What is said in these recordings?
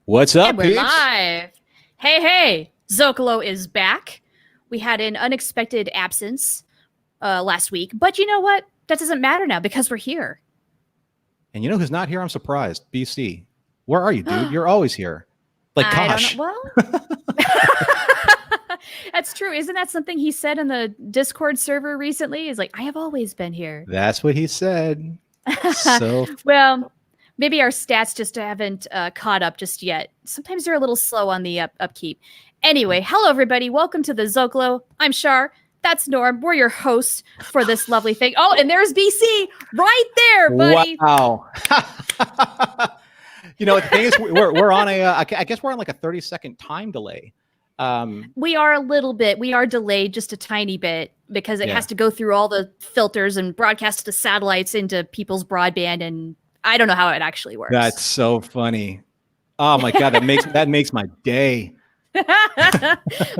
What's up, And we're peeps? live. Hey, Zocalo is back. We had an unexpected absence last week, but you know what? That doesn't matter now because we're here. And you know who's not here? I'm surprised. BC. Where are you, dude? You're always here. Like, gosh. I don't know. Well, that's true. Isn't that something he said in the Discord server recently? He's like, I have always been here. That's what he said. So, well, maybe our stats just haven't caught up just yet. Sometimes they're a little slow on the upkeep. Anyway, hello, everybody. Welcome to the Zocalo. I'm Char. That's Norm. We're your hosts for this lovely thing. Oh, and there's BC right there, buddy. Wow. You know, the thing is, we're on I guess we're on like a 30-second time delay. We are a little bit. We are delayed just a tiny bit because it has to go through all the filters and broadcast the satellites into people's broadband, and I don't know how it actually works. That's so funny. Oh my God, that makes my day.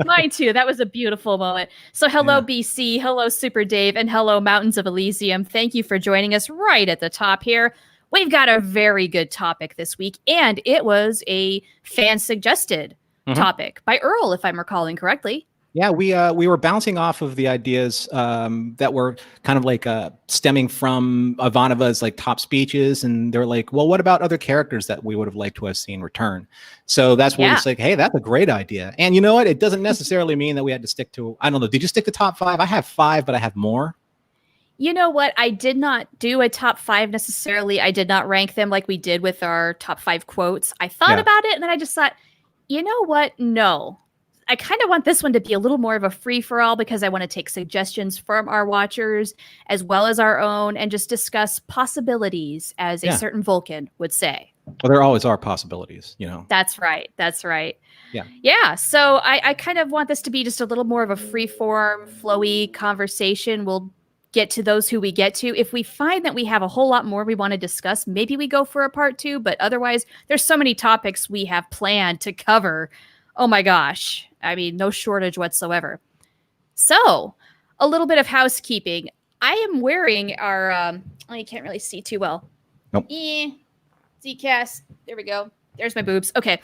Mine too. That was a beautiful moment. So hello, BC. Hello, Super Dave. And hello, Mountains of Elysium. Thank you for joining us right at the top here. We've got a very good topic this week, and it was a fan-suggested topic by Earl, if I'm recalling correctly. Yeah, we were bouncing off of the ideas that were kind of like stemming from Ivanova's like top speeches, and they're like, well, what about other characters that we would have liked to have seen return? So that's where it's like, hey, that's a great idea. And you know what? It doesn't necessarily mean that we had to stick to, I don't know, did you stick to top 5? I have 5, but I have more. You know what? I did not do a top 5 necessarily. I did not rank them like we did with our top 5 quotes. I thought about it, and then I just thought, you know what? No. I kind of want this one to be a little more of a free-for-all because I want to take suggestions from our watchers as well as our own and just discuss possibilities, as a certain Vulcan would say. Well, there always are possibilities, you know. That's right. That's right. Yeah. Yeah. So I kind of want this to be just a little more of a free-form, flowy conversation. We'll get to those who we get to. If we find that we have a whole lot more we want to discuss, maybe we go for a part 2. But otherwise, there's so many topics we have planned to cover. Oh my gosh. I mean, no shortage whatsoever. So, a little bit of housekeeping. I am wearing our, you can't really see too well. Nope. Zcast. There we go. There's my boobs. Okay.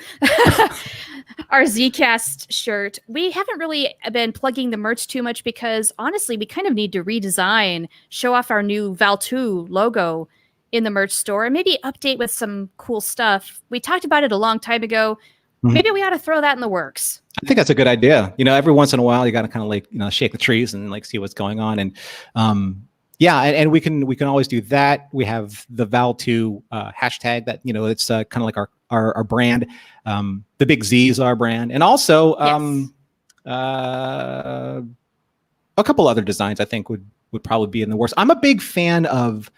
Our Zcast shirt. We haven't really been plugging the merch too much because, honestly, we kind of need to redesign, show off our new Val 2 logo in the merch store, and maybe update with some cool stuff. We talked about it a long time ago. Maybe we ought to throw that in the works. I think that's a good idea. You know, every once in a while, you got to kind of like, you know, shake the trees and like see what's going on. And and we can always do that. We have the Val2 hashtag that, you know, it's kind of like our brand. The big Z is our brand. And also a couple other designs I think would probably be in the works. I'm a big fan of,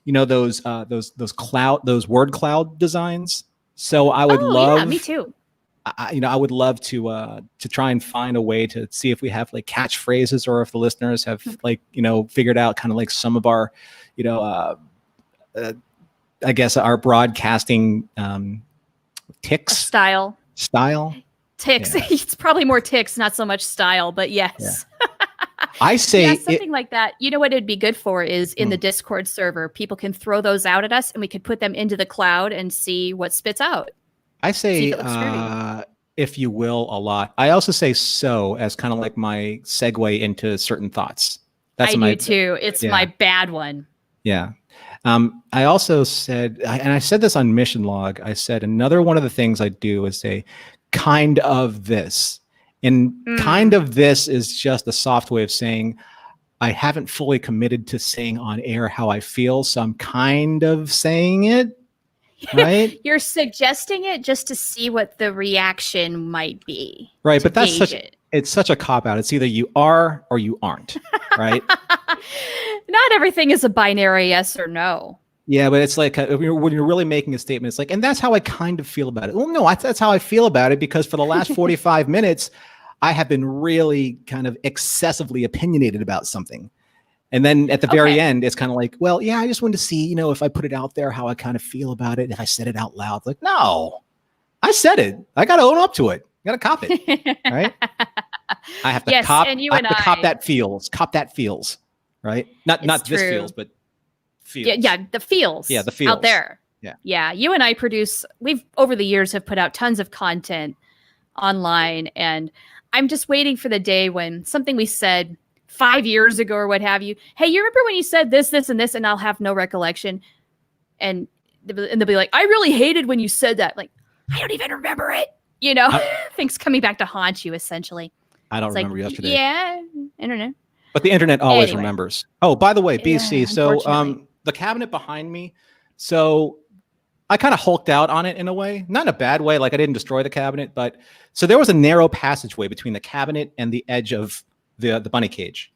you know, those word cloud designs. So I would love. Yeah, me too. I would love to try and find a way to see if we have like catchphrases or if the listeners have like, you know, figured out kind of like some of our, you know, I guess our broadcasting ticks. Style. Ticks. Yeah. It's probably more ticks, not so much style, but yes. Yeah. I say something like that. You know what it'd be good for is in the Discord server, people can throw those out at us and we could put them into the cloud and see what spits out. I say, if you will, a lot. I also say so as kind of like my segue into certain thoughts. I do too. It's my bad one. Yeah. I also said, and I said this on Mission Log, I said another one of the things I do is say kind of this. And kind of this is just a soft way of saying I haven't fully committed to saying on air how I feel, so I'm kind of saying it, right? You're suggesting it just to see what the reaction might be. Right, but that's it's such a cop-out. It's either you are or you aren't, right? Not everything is a binary yes or no. Yeah, but it's like when you're really making a statement, it's like, and that's how I kind of feel about it. Well, no, that's how I feel about it because for the last 45 minutes, I have been really kind of excessively opinionated about something. And then at the very end, it's kind of like, well, yeah, I just wanted to see, you know, if I put it out there, how I kind of feel about it. If I said it out loud, like, no, I said it. I got to own up to it. I got to cop it, right? I have to cop. And I have to cop that feels, right? Not this feels, but feels. Yeah, the feels. Yeah, the feels out there. Yeah. You and I we've over the years have put out tons of content online, and I'm just waiting for the day when something we said 5 years ago or what have you. Hey, you remember when you said this, this, and this? And I'll have no recollection. And they'll be like, I really hated when you said that. Like, I don't even remember it. You know, things coming back to haunt you, essentially. I don't remember yesterday. Yeah, internet. But the internet always remembers. Oh, by the way, BC. So the cabinet behind me. So I kind of hulked out on it in a way, not in a bad way. Like I didn't destroy the cabinet, but so there was a narrow passageway between the cabinet and the edge of the bunny cage.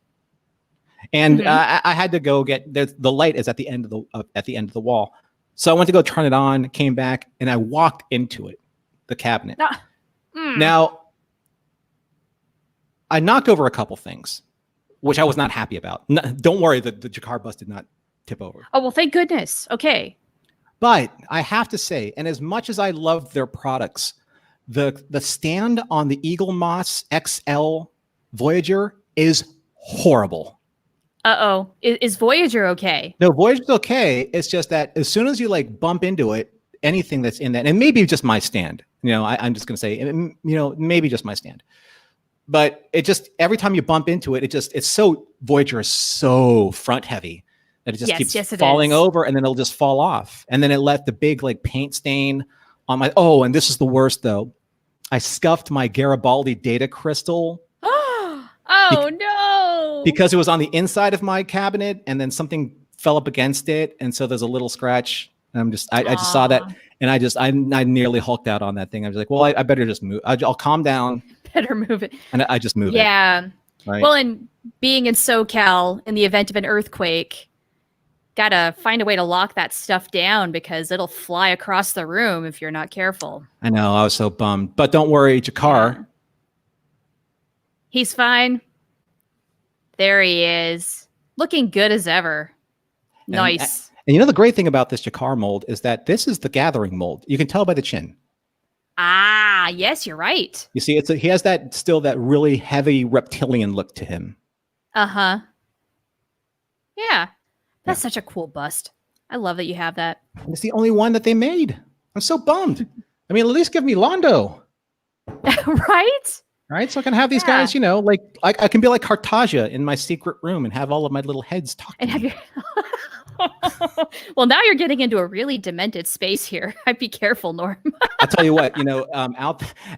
And I had to go get the light is at the end of the wall. So I went to go turn it on, came back, and I walked into it, the cabinet. Now, I knocked over a couple things, which I was not happy about. No, don't worry, the Jacquard bus did not tip over. Oh, well, thank goodness. Okay. But I have to say, and as much as I love their products, the stand on the Eagle Moss XL Voyager is horrible. Uh-oh. Is Voyager okay? No, Voyager's okay. It's just that as soon as you like bump into it, anything that's in that, and maybe just my stand, I'm just going to say, maybe just my stand. But it just, every time you bump into it, Voyager is so front heavy that it just keeps falling over, and then it'll just fall off. And then it left the big like paint stain on my, and this is the worst though. I scuffed my Garibaldi data crystal. Oh no. Because it was on the inside of my cabinet and then something fell up against it. And so there's a little scratch. And I just saw that, and I nearly hulked out on that thing. I was like, well, I better just move. I'll calm down. Better move it. And I just move it. Yeah. Right? Well, and being in SoCal in the event of an earthquake, gotta find a way to lock that stuff down because it'll fly across the room if you're not careful. I know. I was so bummed. But don't worry, Jacquard. Yeah. He's fine. There he is. Looking good as ever. Nice. And the great thing about this Jacquard mold is that this is the gathering mold. You can tell by the chin. Ah, yes, you're right. You see, he has that really heavy reptilian look to him. Uh-huh. Yeah. That's such a cool bust. I love that you have that. It's the only one that they made. I'm so bummed. I mean, at least give me Londo. Right? Right? So I can have these guys, like I can be like Cartagia in my secret room and have all of my little heads talk to me. Well, now you're getting into a really demented space here. I'd be careful, Norm. I'll tell you what,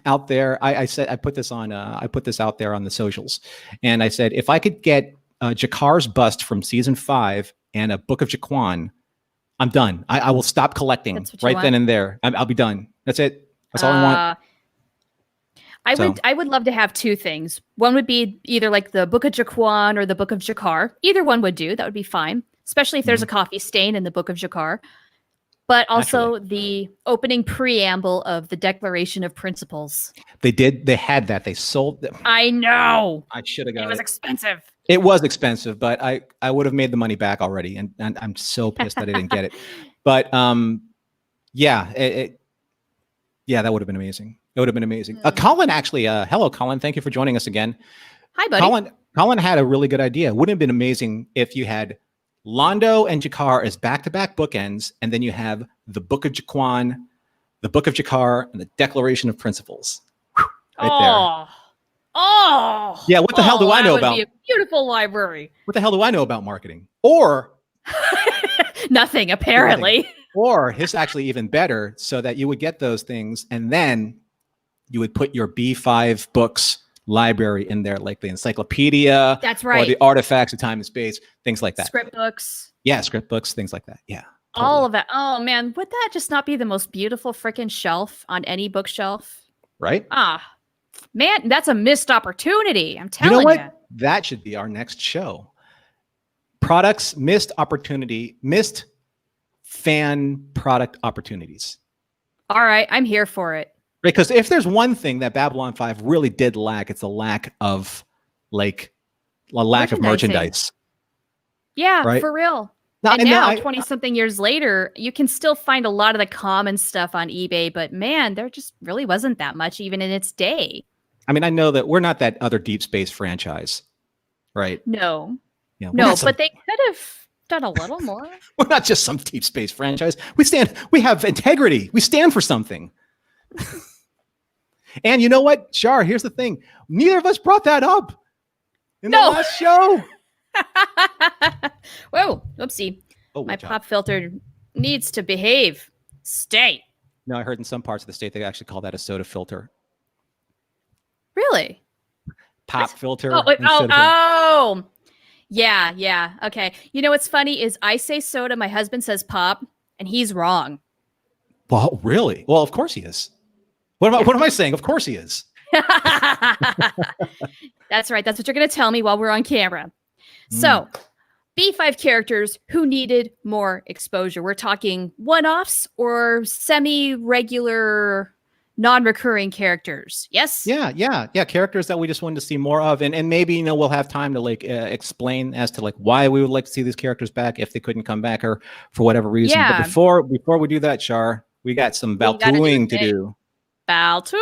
out there, I said, I put this out there on the socials, and I said, if I could get Jacquard's bust from season 5 and a book of Jaquan, I'm done. I will stop collecting right then and there. I'll be done. That's it. That's all I want. I would love to have two things. One would be either like the Book of Jaquan or the Book of Jacquard. Either one would do. That would be fine, especially if there's a coffee stain in the Book of Jacquard. But also the opening preamble of the Declaration of Principles. They did. They had that. They sold them. I know. I should have got it. It was expensive. It was expensive, but I would have made the money back already, and I'm so pissed that I didn't get it. But that would have been amazing. It would have been amazing. Colin, actually, hello, Colin. Thank you for joining us again. Hi, buddy. Colin had a really good idea. Wouldn't it have been amazing if you had Londo and Jacquard as back-to-back bookends, and then you have the Book of Jaquan, the Book of Jacquard, and the Declaration of Principles. Right there. Oh. Yeah, what the hell do I know about? Be a beautiful library. What the hell do I know about marketing? Or nothing, apparently. Nothing. Or it's actually even better, so that you would get those things, and then you would put your B5 books library in there, like the encyclopedia. That's right. Or the artifacts of time and space, things like that. Script books. Yeah, script books, things like that. Yeah. Totally. All of that. Oh, man. Would that just not be the most beautiful freaking shelf on any bookshelf? Right? Man, that's a missed opportunity. I'm telling you. You know what? That should be our next show. Products, missed opportunity, missed fan product opportunities. All right. I'm here for it. Because if there's one thing that Babylon 5 really did lack, it's a lack of merchandise. Yeah, right? For real. Now, 20-something years later, you can still find a lot of the common stuff on eBay, but man, there just really wasn't that much even in its day. I mean, I know that we're not that other Deep Space franchise, right? No. Yeah, no, but they could have done a little more. We're not just some deep space franchise. We have integrity. We stand for something. And you know what, Char, here's the thing. Neither of us brought that up in the last show. Whoa, oopsie. Oh, my pop filter needs to behave. Stay. No, I heard in some parts of the state they actually call that a soda filter. Really? Pop filter. Oh. Yeah. Okay. You know what's funny is I say soda, my husband says pop, and he's wrong. Well, really? Well, of course he is. What am I saying? Of course he is. That's right. That's what you're going to tell me while we're on camera. So, B5 characters who needed more exposure. We're talking one-offs or semi-regular, non-recurring characters. Yes? Yeah. Characters that we just wanted to see more of. And maybe, we'll have time to explain as to why we would like to see these characters back if they couldn't come back or for whatever reason. Yeah. But before we do that, Char, we got some Baltooing to do. Baltoo.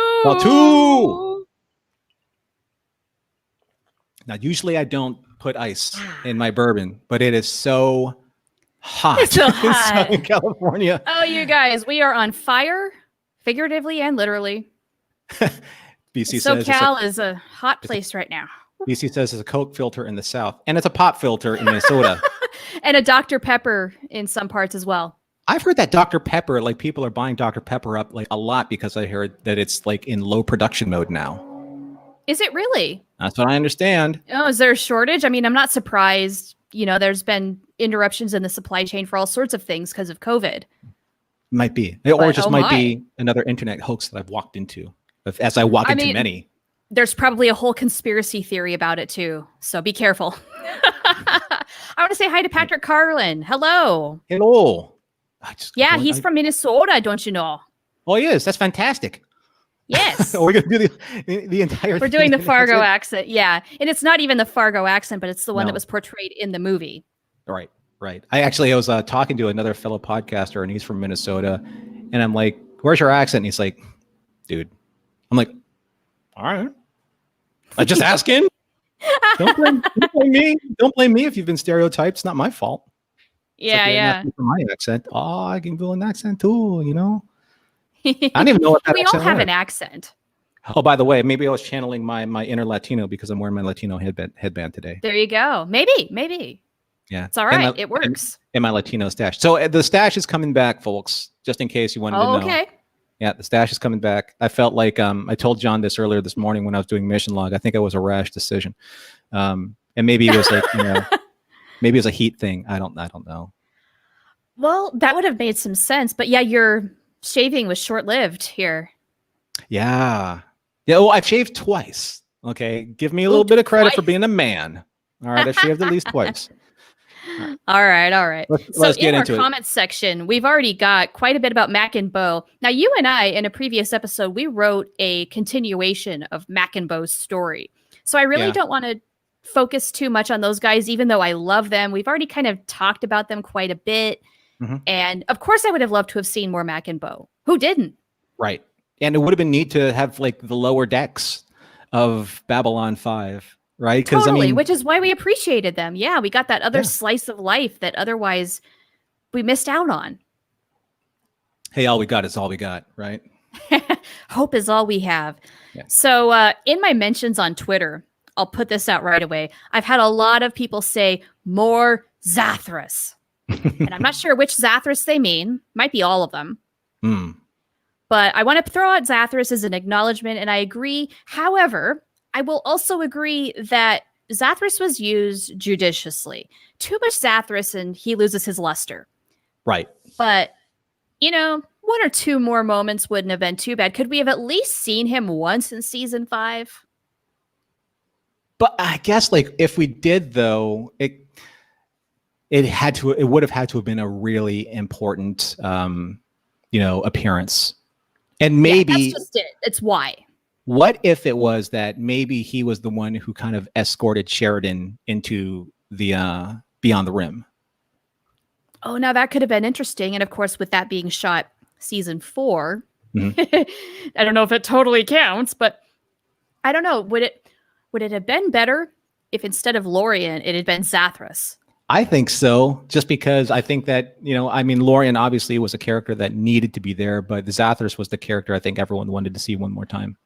Now, usually I don't put ice in my bourbon, but it is so hot, It's so hot. in Southern California. Oh, you guys, we are on fire, figuratively and literally. BC says SoCal is a hot place right now. BC says it's a Coke filter in the South, and it's a pop filter in Minnesota. And a Dr. Pepper in some parts as well. I've heard that Dr. Pepper, people are buying Dr. Pepper up a lot because I heard that it's in low production mode now. Is it really? That's what I understand. Oh, is there a shortage? I mean, I'm not surprised. There's been interruptions in the supply chain for all sorts of things because of COVID. Might be. Or just might be another internet hoax that I've walked into, as I walk into many. There's probably a whole conspiracy theory about it too. So be careful. I want to say hi to Patrick Carlin. Hello. Hello. He's from Minnesota, don't you know? Oh, he is. That's fantastic. Yes. We're going to do the entire We're doing the Fargo accent. Yeah. And it's not even the Fargo accent, but it's the one that was portrayed in the movie. Right. I was talking to another fellow podcaster, and he's from Minnesota. And I'm like, where's your accent? And he's like, dude. I'm like, all right. I'm just asking. Don't blame me. Don't blame me if you've been stereotyped. It's not my fault. Yeah. For my accent. Oh, I can do an accent too, I don't even know what that we all have an accent. Oh, by the way, maybe I was channeling my inner Latino because I'm wearing my Latino headband today. There you go. Maybe. Yeah. It's all right. It works. And my Latino stash. So the stash is coming back, folks, just in case you wanted to know. Okay. Yeah, the stash is coming back. I felt like I told John this earlier this morning when I was doing mission log. I think it was a rash decision. And maybe it was maybe it was a heat thing. I don't know. Well, that would have made some sense. But yeah, your shaving was short-lived here. Yeah. Well, I've shaved twice. Okay. Give me a little bit of credit for being a man. All right. I shaved at least twice. All right. Let's get into our comments section, we've already got quite a bit about Mac and Bo. Now, you and I, in a previous episode, we wrote a continuation of Mac and Bo's story. So I really don't want to focus too much on those guys, even though I love them. We've already kind of talked about them quite a bit. Mm-hmm. And of course, I would have loved to have seen more Mac and Bo. Who didn't? Right. And it would have been neat to have the lower decks of Babylon 5. Right. Totally, which is why we appreciated them. Yeah, we got that other slice of life that otherwise we missed out on. Hey, all we got is all we got, right? Hope is all we have. Yeah. So in my mentions on Twitter, I'll put this out right away. I've had a lot of people say more Zathras. And I'm not sure which Zathras they mean. Might be all of them. But I want to throw out Zathras as an acknowledgement, and I agree. However, I will also agree that Zathras was used judiciously. Too much Zathras and he loses his luster. Right. But, one or two more moments wouldn't have been too bad. Could we have at least seen him once in season 5? But I guess if we did though, it would have had to have been a really important appearance. And maybe that's just it. It's why. What if it was that maybe he was the one who kind of escorted Sheridan into the Beyond the Rim? Oh, now that could have been interesting. And of course, with that being shot season 4, I don't know if it totally counts, but I don't know. Would it have been better if instead of Lorien, it had been Zathras? I think so, just because I think that, I mean, Lorian obviously was a character that needed to be there, but Zathras was the character I think everyone wanted to see one more time.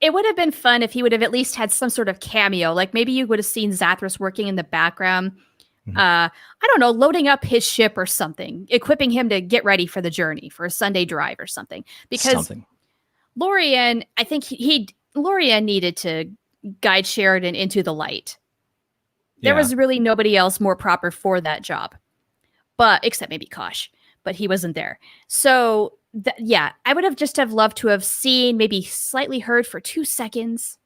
It would have been fun if he would have at least had some sort of cameo. Like maybe you would have seen Zathras working in the background. I don't know, loading up his ship or something, equipping him to get ready for the journey, for a Sunday drive or something. Because Lorian, I think Lorian needed to guide Sheridan into the light. There was really nobody else more proper for that job, except maybe Kosh, but he wasn't there. So I would have loved to have seen, maybe slightly heard for 2 seconds,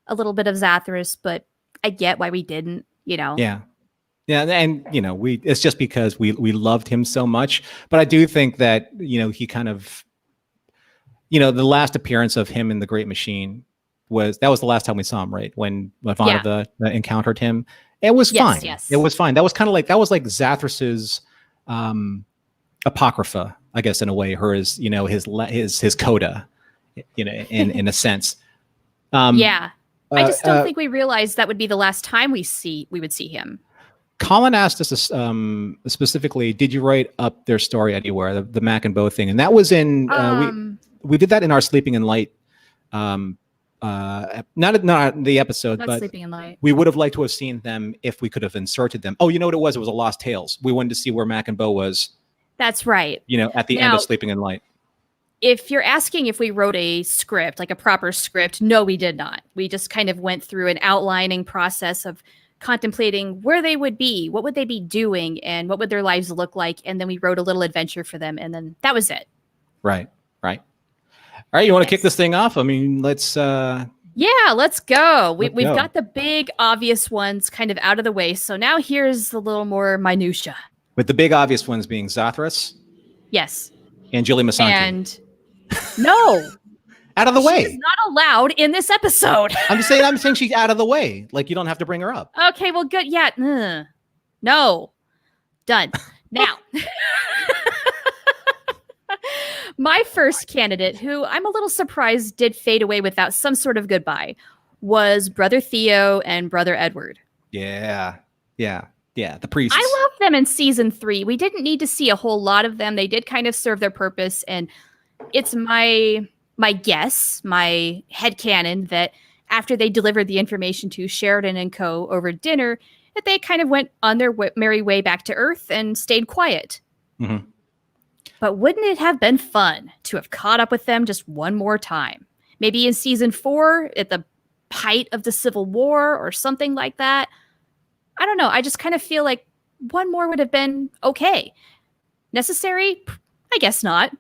a little bit of Zathras, but I get why we didn't, Yeah. Yeah. And, it's just because we loved him so much, but I do think that, he kind of, the last appearance of him in the Great Machine was the last time we saw him, right? When Ivanova encountered him. It was fine. Yes. It was fine. That was like Zathras's apocrypha, I guess, in a way, his coda, in a sense. I just don't think we realized that would be the last time we would see him. Colin asked us specifically, did you write up their story anywhere, the Mac and Bo thing? And that was in we did that in our Sleeping in Light. Not the episode, but Sleeping in Light. We would have liked to have seen them if we could have inserted them. Oh, you know what it was? It was a Lost Tales. We wanted to see where Mac and Bo was. That's right. At the end of Sleeping in Light. If you're asking if we wrote a script, like a proper script, no, we did not. We just kind of went through an outlining process of contemplating where they would be, what would they be doing, and what would their lives look like. And then we wrote a little adventure for them. And then that was it. Right. All right, you want to kick this thing off? I mean, let's... let's go. We've got the big, obvious ones kind of out of the way. So now here's a little more minutia. With the big, obvious ones being Zathras? Yes. And Julie Musante. And no. Out of the way. She's not allowed in this episode. I'm saying she's out of the way. Like, you don't have to bring her up. Okay, well, good. Yeah. No. Done. Now. My first candidate, who I'm a little surprised did fade away without some sort of goodbye, was Brother Theo and Brother Edward. Yeah. The priests. I love them in season 3. We didn't need to see a whole lot of them. They did kind of serve their purpose. And it's my guess, my headcanon, that after they delivered the information to Sheridan and co. over dinner, that they kind of went on their merry way back to Earth and stayed quiet. Mm-hmm. But wouldn't it have been fun to have caught up with them just one more time? Maybe in season 4 at the height of the Civil War or something like that. I don't know. I just kind of feel like one more would have been okay. Necessary? I guess not.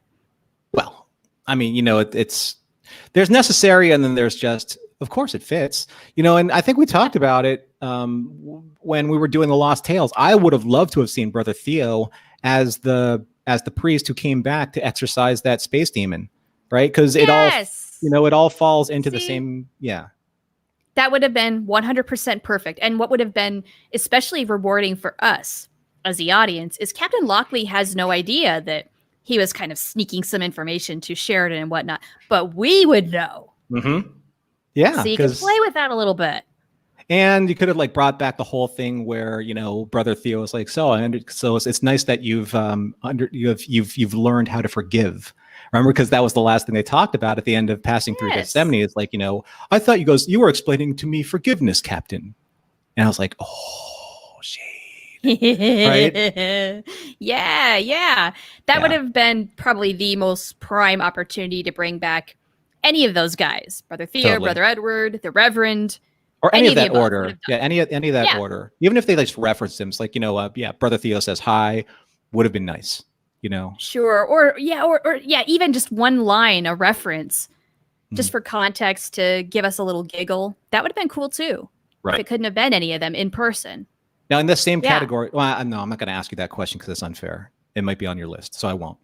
Well, I mean, there's necessary and then there's just, of course it fits. And I think we talked about it when we were doing the Lost Tales. I would have loved to have seen Brother Theo as the priest who came back to exorcise that space demon, right? Because it all falls into the same, That would have been 100% perfect. And what would have been especially rewarding for us as the audience is Captain Lockley has no idea that he was kind of sneaking some information to Sheridan and whatnot, but we would know. Mm-hmm. Yeah. So you can play with that a little bit. And you could have brought back the whole thing where, Brother Theo was like, so it's nice that you've learned how to forgive. Remember, because that was the last thing they talked about at the end of Passing Through Gethsemane. It's like, I thought you were explaining to me forgiveness, Captain. And I was like, oh, shade. Right? Yeah. That would have been probably the most prime opportunity to bring back any of those guys. Brother Theo, Brother Edward, the Reverend. Or any of that order. Yeah, any of that order. Even if they just referenced him, it's like, Brother Theo says hi, would have been nice, Sure. Or even just one line, a reference, just for context to give us a little giggle. That would have been cool too. Right. If it couldn't have been any of them in person. Now, in the same category, well, no, I'm not going to ask you that question because it's unfair. It might be on your list, so I won't.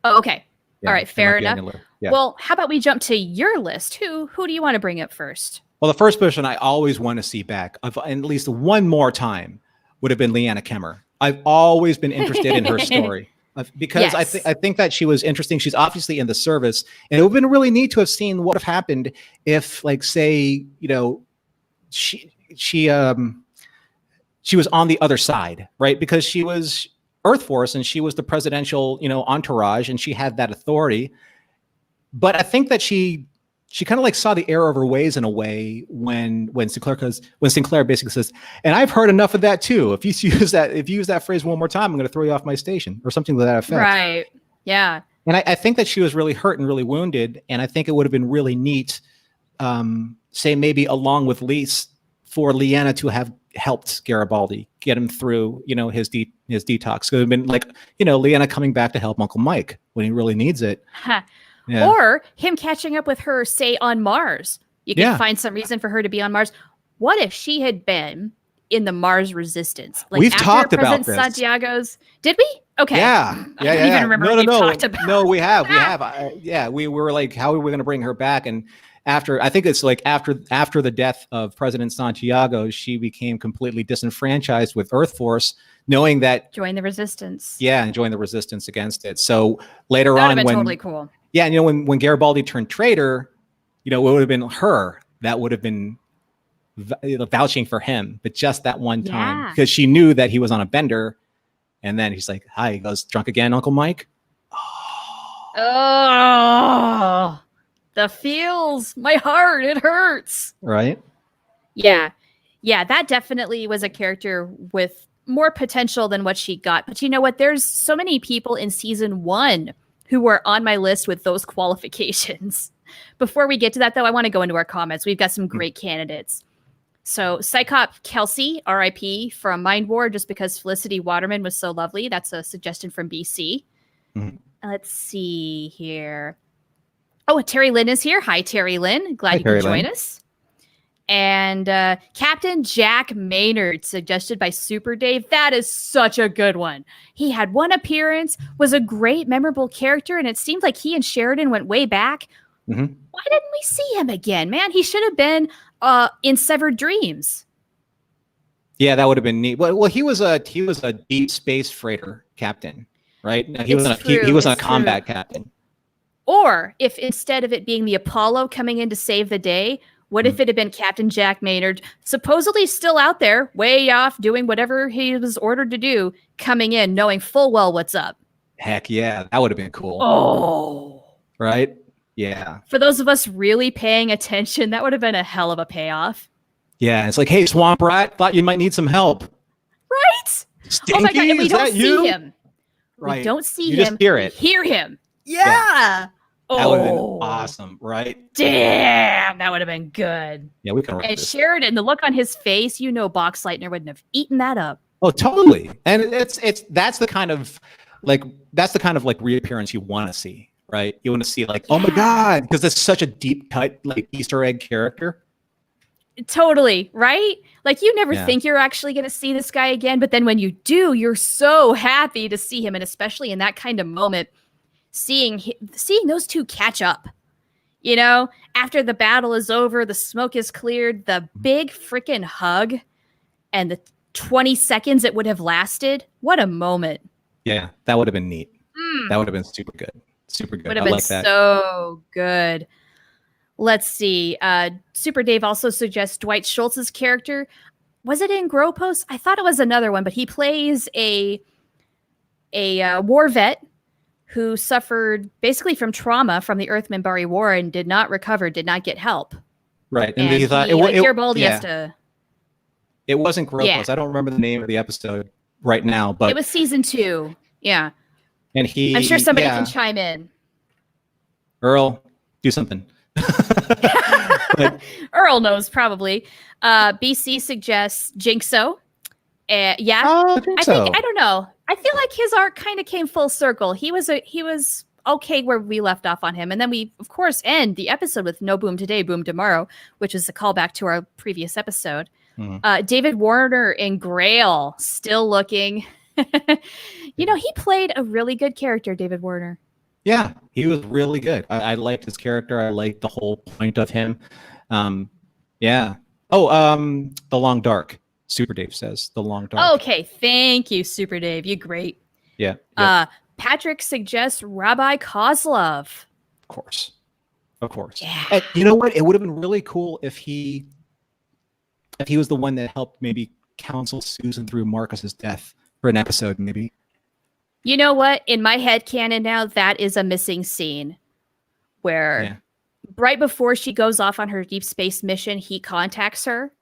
Oh, okay. All right, fair enough. Yeah. Well, how about we jump to your list? Who do you want to bring up first? Well, the first person I always want to see back, at least one more time, would have been Lianna Kemmer. I've always been interested in her story because I think that she was interesting. She's obviously in the service, and it would have been really neat to have seen what would have happened if, like, say, she she was on the other side, right? Because she was Earth Force and she was the presidential, entourage, and she had that authority. But I think that she kind of like saw the error of her ways in a way when Sinclair basically says, and I've heard enough of that too. If you use that phrase one more time, I'm going to throw you off my station, or something to that effect. Right. Yeah. And I think that she was really hurt and really wounded. And I think it would have been really neat, say maybe along with Lise, for Lianna to have helped Garibaldi get him through, his detox. It would have been like, Lianna coming back to help Uncle Mike when he really needs it. Yeah. Or him catching up with her, say, on Mars. You can find some reason for her to be on Mars. What if she had been in the Mars resistance? Like, we've after talked about President this. Santiago's. Did we? Okay. Yeah. I don't even remember what we talked about. No, we have. We were like, how are we going to bring her back? And I think it's like after the death of President Santiago, she became completely disenfranchised with Earth Force, knowing that join the resistance. Yeah, and join the resistance against it. So later that on, would have been totally cool. Yeah, and when Garibaldi turned traitor, it would have been her that would have been vouching for him, but just that one time, because she knew that he was on a bender. And then he's like, "Hi," he goes, "Drunk again, Uncle Mike?" Oh, the feels, my heart, it hurts. Right? Yeah. That definitely was a character with more potential than what she got. But you know what? There's so many people in season 1 who were on my list with those qualifications. Before we get to that, though, I want to go into our comments. We've got some great candidates. So Psychop Kelsey, RIP, from Mind War, just because Felicity Waterman was so lovely. That's a suggestion from BC. Mm-hmm. Let's see here. Oh, Terry Lynn is here. Hi, Terry Lynn. Glad you could join us. And Captain Jack Maynard, suggested by Super Dave. That is such a good one. He had one appearance, was a great, memorable character, and it seemed like he and Sheridan went way back. Mm-hmm. Why didn't we see him again, man? He should have been in Severed Dreams. Yeah, that would have been neat. Well, he was a deep space freighter captain, right? He was a combat captain. Or if instead of it being the Apollo coming in to save the day, what if it had been Captain Jack Maynard, supposedly still out there, way off, doing whatever he was ordered to do, coming in, knowing full well what's up? Heck yeah, that would have been cool. Oh. Right? Yeah. For those of us really paying attention, that would have been a hell of a payoff. Yeah, it's like, hey, Swamp Rat, thought you might need some help. Right? Stinky, oh my God, and we don't see him. Right. We don't see you him. Just hear it. We hear him. Yeah. That would have been awesome, right? Damn, that would have been good. Yeah, we can. And Sheridan, the look on his face, Boxleitner wouldn't have eaten that up. Oh, totally. And that's the kind of reappearance you want to see, right? You want to see like, oh my God, because it's such a deep cut like Easter egg character. Totally, right? Like you never think you're actually going to see this guy again, but then when you do, you're so happy to see him, and especially in that kind of moment. Seeing those two catch up, after the battle is over, the smoke is cleared, the big freaking hug and the 20 seconds it would have lasted. What a moment. Yeah, that would have been neat. That would have been super good. Super good. Would have been so good. Let's see. Super Dave also suggests Dwight Schultz's character. Was it in Gropos? I thought it was another one, but he plays a war vet who suffered basically from trauma from the Earth Minbari War and did not recover, did not get help. Right. And he thought Garibaldi has to. It wasn't Gropos. Yeah. I don't remember the name of the episode right now, but it was season 2. Yeah. And I'm sure somebody can chime in. Earl, do something. But, Earl knows probably. BC suggests Jinxo. I don't know. I feel like his arc kind of came full circle. He was okay where we left off on him. And then we, of course, end the episode with No Boom Today, Boom Tomorrow, which is a callback to our previous episode. Mm-hmm. David Warner in Grail, still looking. He played a really good character, David Warner. Yeah, he was really good. I liked his character. I liked the whole point of him. Yeah. The Long Dark. Super Dave says The Long Dark. Okay, thank you, Super Dave. You're great. Yeah. Patrick suggests Rabbi Kozlov. Of course. Yeah. And you know what? It would have been really cool if he was the one that helped maybe counsel Susan through Marcus's death for an episode, maybe. You know what? In my head canon now, that is a missing scene where right before she goes off on her deep space mission, he contacts her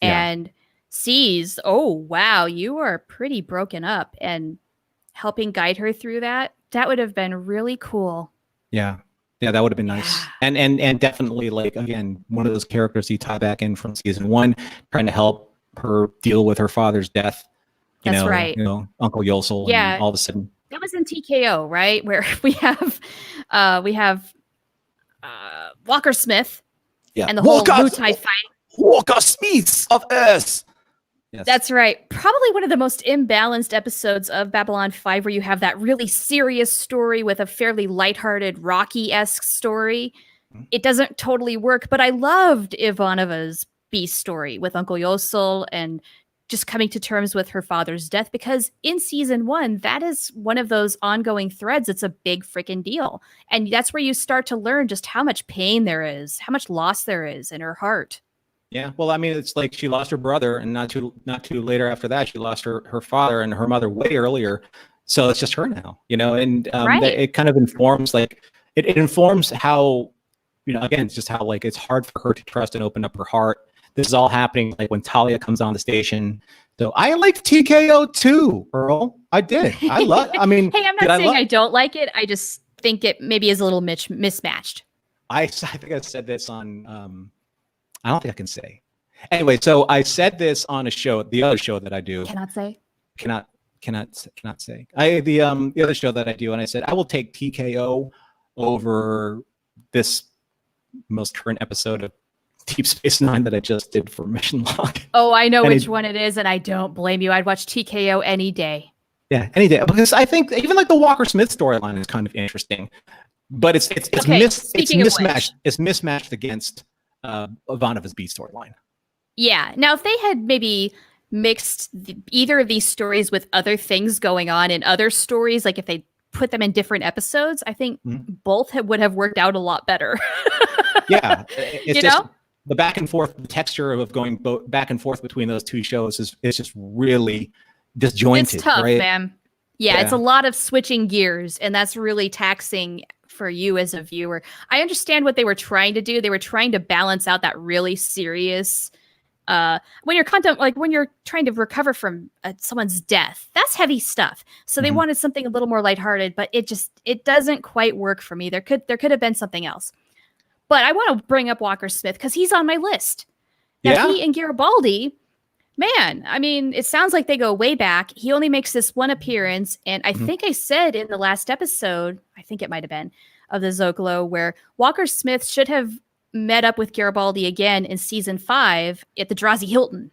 and sees, oh, wow, you are pretty broken up, and helping guide her through that. That would have been really cool. Yeah. Yeah, that would have been nice. And definitely, like, again, one of those characters you tie back in from season 1, trying to help her deal with her father's death. That's right. You know, Uncle Yosel. Yeah. And all of a sudden. That was in TKO, right? Where we have Walker Smith and the whole Mutai fight. Walker Smith of Earth. Yes. That's right. Probably one of the most imbalanced episodes of Babylon 5, where you have that really serious story with a fairly lighthearted, Rocky-esque story. It doesn't totally work, but I loved Ivanova's beast story with Uncle Yosel and just coming to terms with her father's death, because in season 1, that is one of those ongoing threads. It's a big freaking deal. And that's where you start to learn just how much pain there is, how much loss there is in her heart. Yeah, well, I mean, it's like she lost her brother, and not too later after that, she lost her father and her mother way earlier. So it's just her now, you know, and it kind of informs, like, it informs how, you know, again, it's just how, like, it's hard for her to trust and open up her heart. This is all happening, like, when Talia comes on the station. So I liked TKO too, Earl. I did. I mean, hey, I'm not saying I don't like it. I just think it maybe is a little mismatched. I think I said this on. I don't think I can say. Anyway, so I said this on a show, the other show that I do. Cannot say. Cannot say. The other show that I do, and I said I will take TKO over this most current episode of Deep Space Nine that I just did for Mission Log. Oh, I know which one it is, and I don't blame you. I'd watch TKO any day. Yeah, any day, because I think even like the Walker Smith storyline is kind of interesting, but it's mismatched. It's mismatched against Ivanova's B storyline. Yeah. Now, if they had maybe mixed either of these stories with other things going on in other stories, like if they put them in different episodes, I think both would have worked out a lot better. Yeah. It's the back and forth, the texture of going back and forth between those two shows is just really disjointed. It's tough, right? man. Yeah, it's a lot of switching gears, and that's really taxing for you as a viewer. I understand what they were trying to do. They were trying to balance out that really serious when you're trying to recover from someone's death, that's heavy stuff. So they wanted something a little more lighthearted, but it doesn't quite work for me. There could have been something else. But I want to bring up Walker Smith because he's on my list. Now, he and Garibaldi, man, I mean, it sounds like they go way back. He only makes this one appearance. And I think I said in the last episode, I think it might have been, of the Zocalo, where Walker Smith should have met up with Garibaldi again in season 5 at the Drazi Hilton.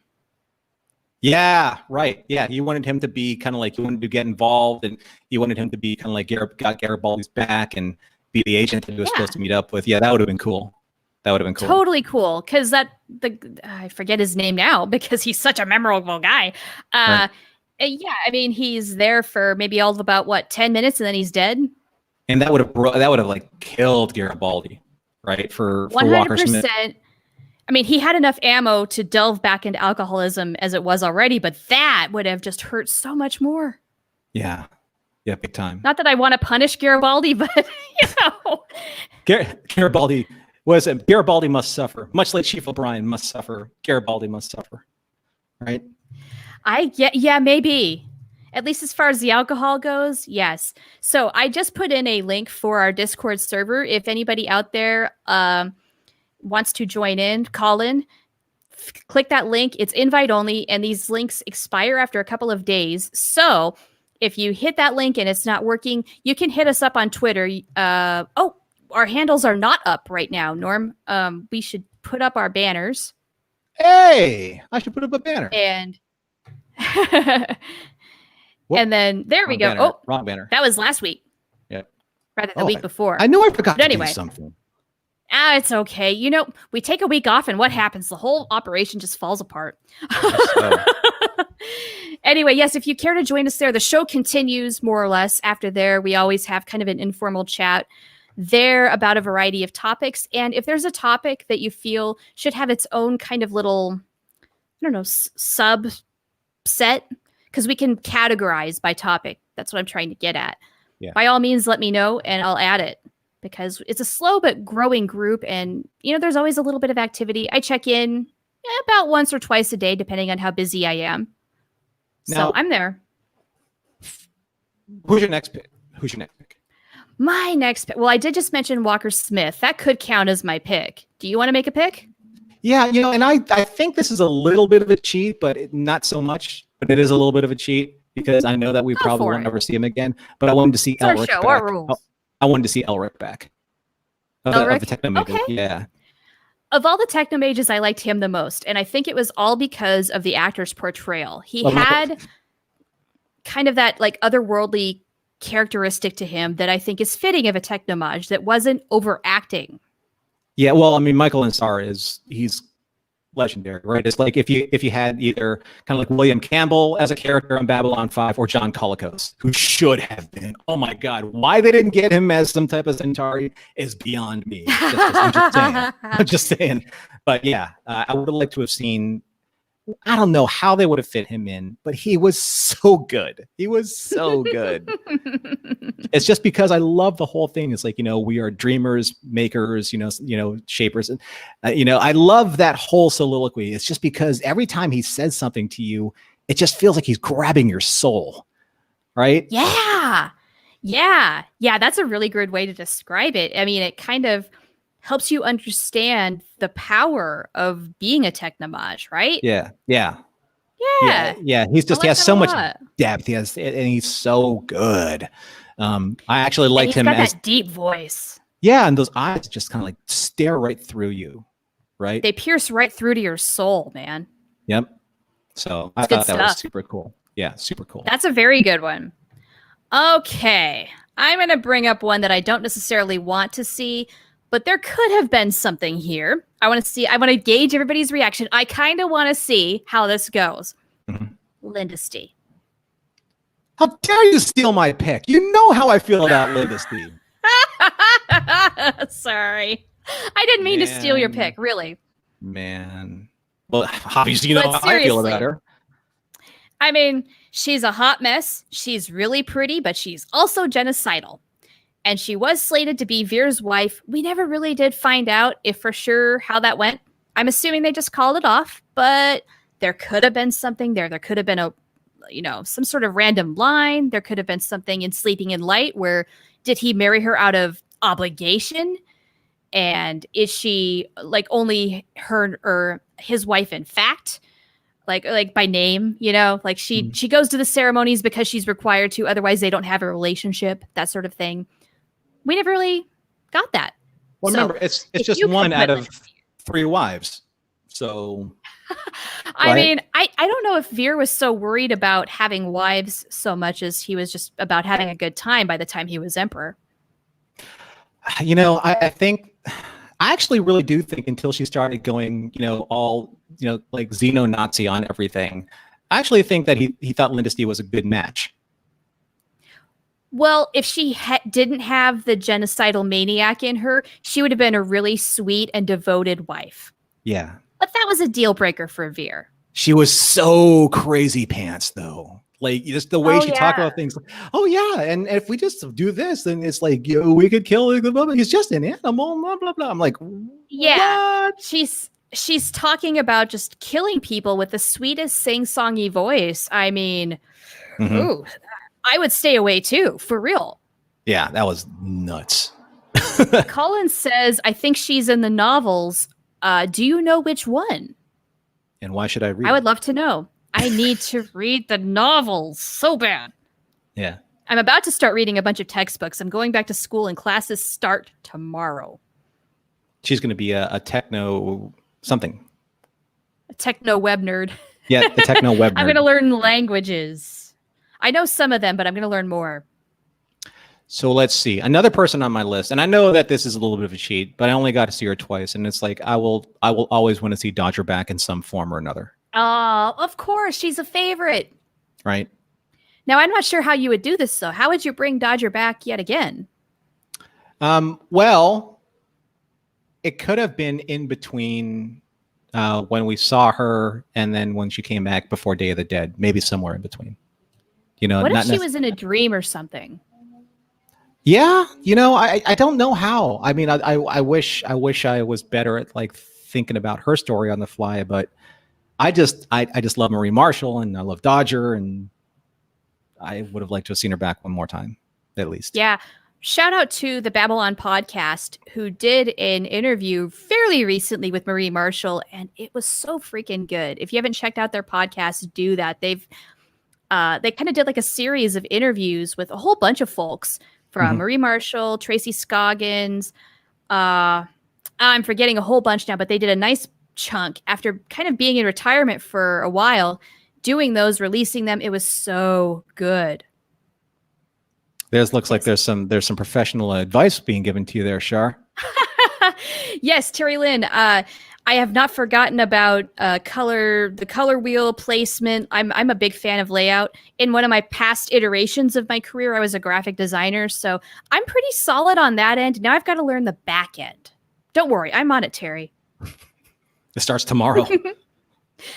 Yeah, right. Yeah, you wanted him to be kind of like, you wanted to get involved, and you wanted him to be kind of like got Garibaldi's back and be the agent that he was supposed to meet up with. Yeah, that would have been cool. That would have been cool. Totally cool. Because I forget his name now because he's such a memorable guy. Right. Yeah, I mean, he's there for maybe all of about 10 minutes, and then he's dead. And that would have like killed Garibaldi, right? For Walker Smith. 100%. I mean, he had enough ammo to delve back into alcoholism as it was already, but that would have just hurt so much more. Yeah. Yeah, big time. Not that I want to punish Garibaldi, but Garibaldi Garibaldi must suffer. Much like Chief O'Brien must suffer, Garibaldi must suffer. Right? Yeah, maybe. At least as far as the alcohol goes, yes. So I just put in a link for our Discord server. If anybody out there wants to join in, call in, click that link. It's invite only, and these links expire after a couple of days. So if you hit that link and it's not working, you can hit us up on Twitter. Our handles are not up right now, Norm. We should put up our banners. Hey, I should put up a banner. And and then there we go. Banner. Oh, wrong banner. That was last week. Yeah. Rather the week before. I knew I forgot to do something. It's okay. You know, we take a week off and what happens? The whole operation just falls apart. Anyway, yes, if you care to join us there, the show continues more or less after there. We always have kind of an informal chat there about a variety of topics. And if there's a topic that you feel should have its own kind of little don't know, subset, because we can categorize by topic. That's what I'm trying to get at. Yeah. By all means, let me know and I'll add it, because it's a slow but growing group. And, there's always a little bit of activity. I check in about once or twice a day, depending on how busy I am. Now, so I'm there. Who's your next pick? My next pick. Well, I did just mention Walker Smith. That could count as my pick. Do you want to make a pick? Yeah, and I think this is a little bit of a cheat, but not so much. But it is a little bit of a cheat because I know that we probably won't ever see him again. But I wanted to see Elric back. Our rules. I wanted to see Elric back. Of the Techno Mages. Okay. Yeah. Of all the Techno Mages, I liked him the most. And I think it was all because of the actor's portrayal. He had kind of that like otherworldly characteristic to him that I think is fitting of a Technomage that wasn't overacting. Yeah, well, I mean, Michael Ansar he's legendary, right? It's like if you had either kind of like William Campbell as a character on Babylon 5 or John Colicos, who should have been. Oh my God, why they didn't get him as some type of Centauri is beyond me. I'm just saying. But yeah, I would have liked to have seen. I don't know how they would have fit him in, but he was so good. It's just because I love the whole thing. It's like, we are dreamers, makers, shapers. And, I love that whole soliloquy. It's just because every time he says something to you, it just feels like he's grabbing your soul. Right? Yeah. That's a really good way to describe it. I mean, it kind of helps you understand the power of being a Technomage, right? Yeah. He he has so much depth. And he's so good. I actually liked him as that deep voice. Yeah, and those eyes just kind of like stare right through you, right? They pierce right through to your soul, man. Yep. So I thought that was super cool. Yeah, super cool. That's a very good one. Okay, I'm going to bring up one that I don't necessarily want to see, but there could have been something here. I want to gauge everybody's reaction. I kind of want to see how this goes. Lyndisty. How dare you steal my pick? You know how I feel about Lyndisty. Sorry. I didn't mean to steal your pick, really. Man. Well, obviously you know how I feel about her. I mean, she's a hot mess. She's really pretty, but she's also genocidal. And she was slated to be Veer's wife. We never really did find out if for sure how that went. I'm assuming they just called it off, but there could have been something there. There could have been some sort of random line. There could have been something in Sleeping in Light where did he marry her out of obligation? And is she like only her or his wife in fact? Like by name, like she goes to the ceremonies because she's required to. Otherwise, they don't have a relationship, that sort of thing. We never really got that. Well, remember, it's just one out of 3 wives. So, I mean, I don't know if Veer was so worried about having wives so much as he was just about having a good time by the time he was emperor. I think, I actually really do think until she started going, all, like Xeno-Nazi on everything, I actually think that he thought Lyndisty was a good match. Well, if she didn't have the genocidal maniac in her, she would have been a really sweet and devoted wife. Yeah. But that was a deal breaker for Veer. She was so crazy pants, though. Like, just the way she talked about things. Oh, yeah. And if we just do this, then it's like, we could kill him. He's just an animal, blah, blah, blah. I'm like, yeah. What? She's talking about just killing people with the sweetest sing-songy voice. I mean, ooh, I would stay away too, for real. Yeah, that was nuts. Colin says, I think she's in the novels. Do you know which one? And why should I read I would love to know. I need to read the novels so bad. Yeah. I'm about to start reading a bunch of textbooks. I'm going back to school and classes start tomorrow. She's going to be a techno something. A techno web nerd. Yeah, the techno web nerd. I'm going to learn languages. I know some of them, but I'm going to learn more. So let's see. Another person on my list, and I know that this is a little bit of a cheat, but I only got to see her twice, and it's like I will always want to see Dodger back in some form or another. Oh, of course. She's a favorite. Right. Now, I'm not sure how you would do this, though. How would you bring Dodger back yet again? Well, it could have been in between when we saw her, and then when she came back before Day of the Dead, maybe somewhere in between. You know, What if not she was in a dream or something? Yeah, you know, I don't know how. I mean, I wish I was better at like thinking about her story on the fly, but I just love Marie Marshall and I love Dodger, and I would have liked to have seen her back one more time, at least. Yeah. Shout out to the Babylon podcast, who did an interview fairly recently with Marie Marshall, and it was so freaking good. If you haven't checked out their podcast, do that. They kind of did like a series of interviews with a whole bunch of folks from Marie Marshall, Tracy Scoggins. I'm forgetting a whole bunch now, but they did a nice chunk after kind of being in retirement for a while, doing those, releasing them. It was so good. Looks like there's some professional advice being given to you there, Char. Yes, Terry Lynn. I have not forgotten about the color wheel placement. I'm a big fan of layout. In one of my past iterations of my career, I was a graphic designer, so I'm pretty solid on that end. Now I've got to learn the back end. Don't worry, I'm on it, Terry. It starts tomorrow.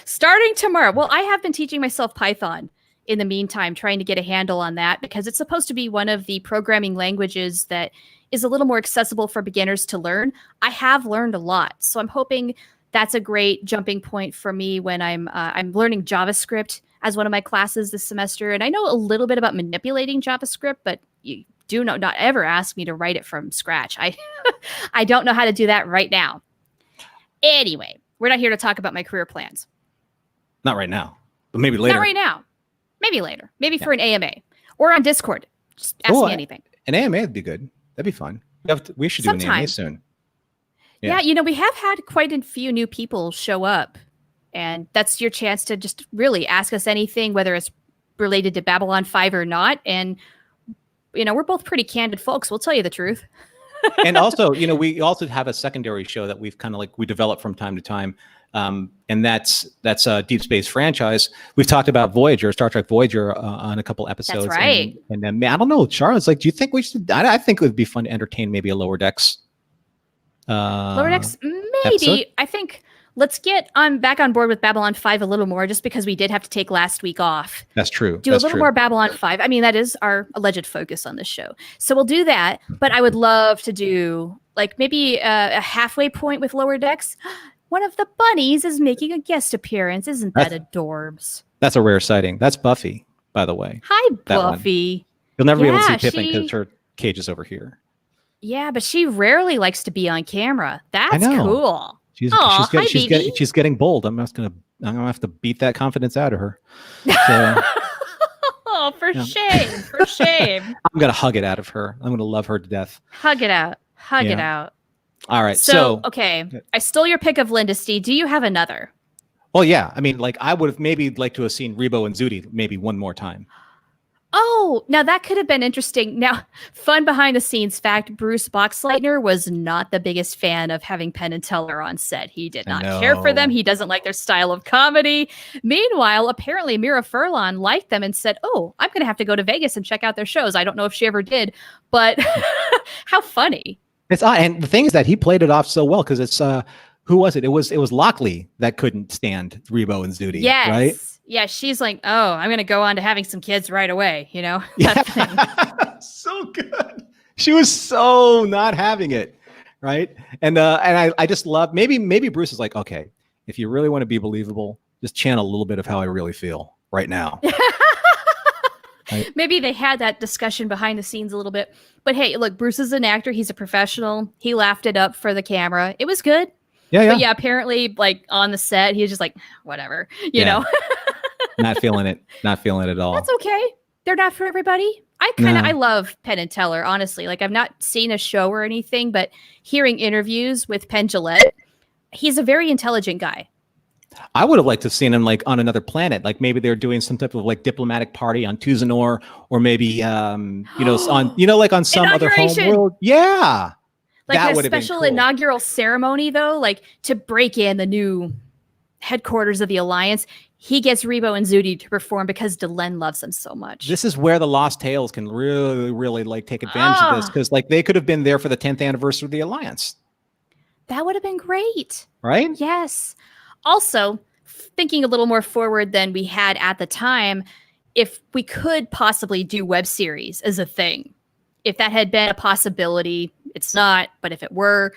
Starting tomorrow. Well, I have been teaching myself Python in the meantime, trying to get a handle on that, because it's supposed to be one of the programming languages that is a little more accessible for beginners to learn. I have learned a lot, so I'm hoping that's a great jumping point for me when I'm learning JavaScript as one of my classes this semester. And I know a little bit about manipulating JavaScript, but you do not ever ask me to write it from scratch. I don't know how to do that right now. Anyway, we're not here to talk about my career plans. Not right now, but maybe later. Not right now. Maybe later. Maybe for an AMA or on Discord. Just ask me anything. An AMA would be good. That'd be fun. We should do an AMA soon. Yeah, you know, we have had quite a few new people show up, and that's your chance to just really ask us anything, whether it's related to Babylon 5 or not. And, you know, we're both pretty candid folks. We'll tell you the truth. And also, you know, we also have a secondary show that we've kind of we develop from time to time. And that's a Deep Space franchise. We've talked about Voyager, Star Trek Voyager, on a couple episodes. That's right. And then, I don't know, Charlotte's like, do you think we should? I think it would be fun to entertain maybe a Lower Decks. Lower Decks, maybe. Episode? I think let's get back on board with Babylon 5 a little more, just because we did have to take last week off. That's true. Do a little more Babylon 5. I mean, that is our alleged focus on this show. So we'll do that. But I would love to do like maybe a halfway point with Lower Decks. One of the bunnies is making a guest appearance. Isn't that adorbs? That's a rare sighting. That's Buffy, by the way. Hi, Buffy. You'll never be able to see Pippin because her cage is over here. Yeah, but she rarely likes to be on camera. That's cool. She's getting bold. I'm gonna have to beat that confidence out of her. So, oh, for shame. For shame. I'm gonna hug it out of her. I'm gonna love her to death. Hug it out. Hug it out. All right. So, okay. I stole your pick of Lyndisty. Do you have another? Well, yeah. I mean, like, I would have maybe liked to have seen Rebo and Zudi maybe one more time. Oh, now that could have been interesting. Now, fun behind the scenes fact, Bruce Boxleitner was not the biggest fan of having Penn and Teller on set. He did not care for them. He doesn't like their style of comedy. Meanwhile, apparently Mira Furlan liked them and said, oh, I'm going to have to go to Vegas and check out their shows. I don't know if she ever did, but how funny. It's odd. And the thing is that he played it off so well, because it's who was it? It was Lockley that couldn't stand Rebo and Zudi. Yes. Right? Yeah, she's like, oh, I'm going to go on to having some kids right away, you know? Yeah. So good. She was so not having it, right? And I just love, maybe Bruce is like, okay, if you really want to be believable, just channel a little bit of how I really feel right now. Right? Maybe they had that discussion behind the scenes a little bit. But hey, look, Bruce is an actor. He's a professional. He laughed it up for the camera. It was good. Yeah. But yeah, apparently, like on the set, he was just like, whatever, you know. Not feeling it. Not feeling it at all. That's okay. They're not for everybody. I love Penn and Teller, honestly. Like, I've not seen a show or anything, but hearing interviews with Penn Jillette, he's a very intelligent guy. I would have liked to have seen him like on another planet. Like maybe they're doing some type of like diplomatic party on Tuzanor, or maybe like on some other home world. Yeah. Like that a special inaugural ceremony, though, like to break in the new headquarters of the Alliance. He gets Rebo and Zudi to perform because Delenn loves them so much. This is where the Lost Tales can really, really like take advantage of this, because like they could have been there for the 10th anniversary of the Alliance. That would have been great. Right? Yes. Also, thinking a little more forward than we had at the time, if we could possibly do web series as a thing, if that had been a possibility, it's not, but if it were,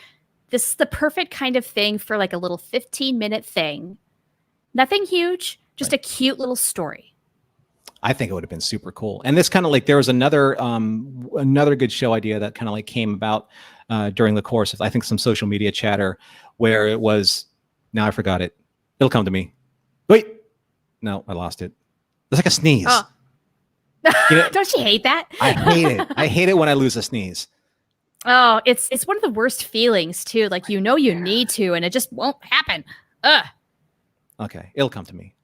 this is the perfect kind of thing for like a little 15-minute thing. Nothing huge, just a cute little story. I think it would have been super cool. And this kind of like, there was another good show idea that kind of like came about during the course of, I think, some social media chatter where it was, now I forgot it. It'll come to me. Wait, no, I lost it. It's like a sneeze. Oh. You know, don't you hate that? I hate it. I hate it when I lose a sneeze. Oh, it's one of the worst feelings too. Like, you need to, and it just won't happen. Ugh. Okay, it'll come to me.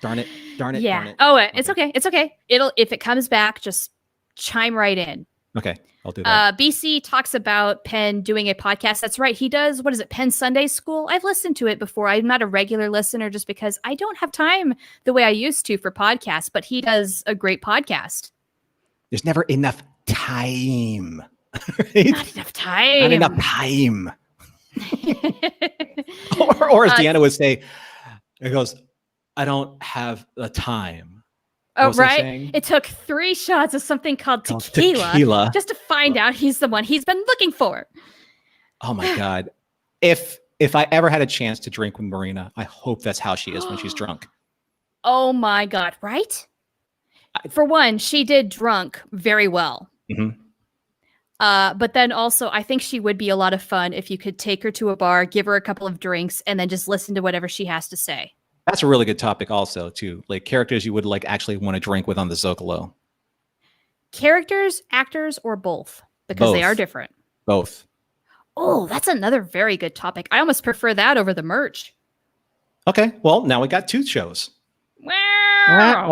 Darn it. Yeah. Darn it. Oh, it's okay. It's okay. If it comes back, just chime right in. Okay, I'll do that. BC talks about Penn doing a podcast. That's right. He does, what is it, Penn Sunday School? I've listened to it before. I'm not a regular listener just because I don't have time the way I used to for podcasts, but he does a great podcast. There's never enough time. Right? Not enough time. Not enough time. or as Deanna would say, it goes, I don't have the time. Oh, right. It took 3 shots of something called tequila just to find out he's the one he's been looking for. Oh my God. If I ever had a chance to drink with Marina, I hope that's how she is when she's drunk. Oh my God. Right? For one, she did drunk very well. Mm-hmm. But then also, I think she would be a lot of fun if you could take her to a bar, give her a couple of drinks, and then just listen to whatever she has to say. That's a really good topic also, too. Like characters you would like actually want to drink with on the Zocalo. Characters, actors, or both? Because they are different. Both. Oh, that's another very good topic. I almost prefer that over the merch. Okay. Well, now we got 2 shows. Well,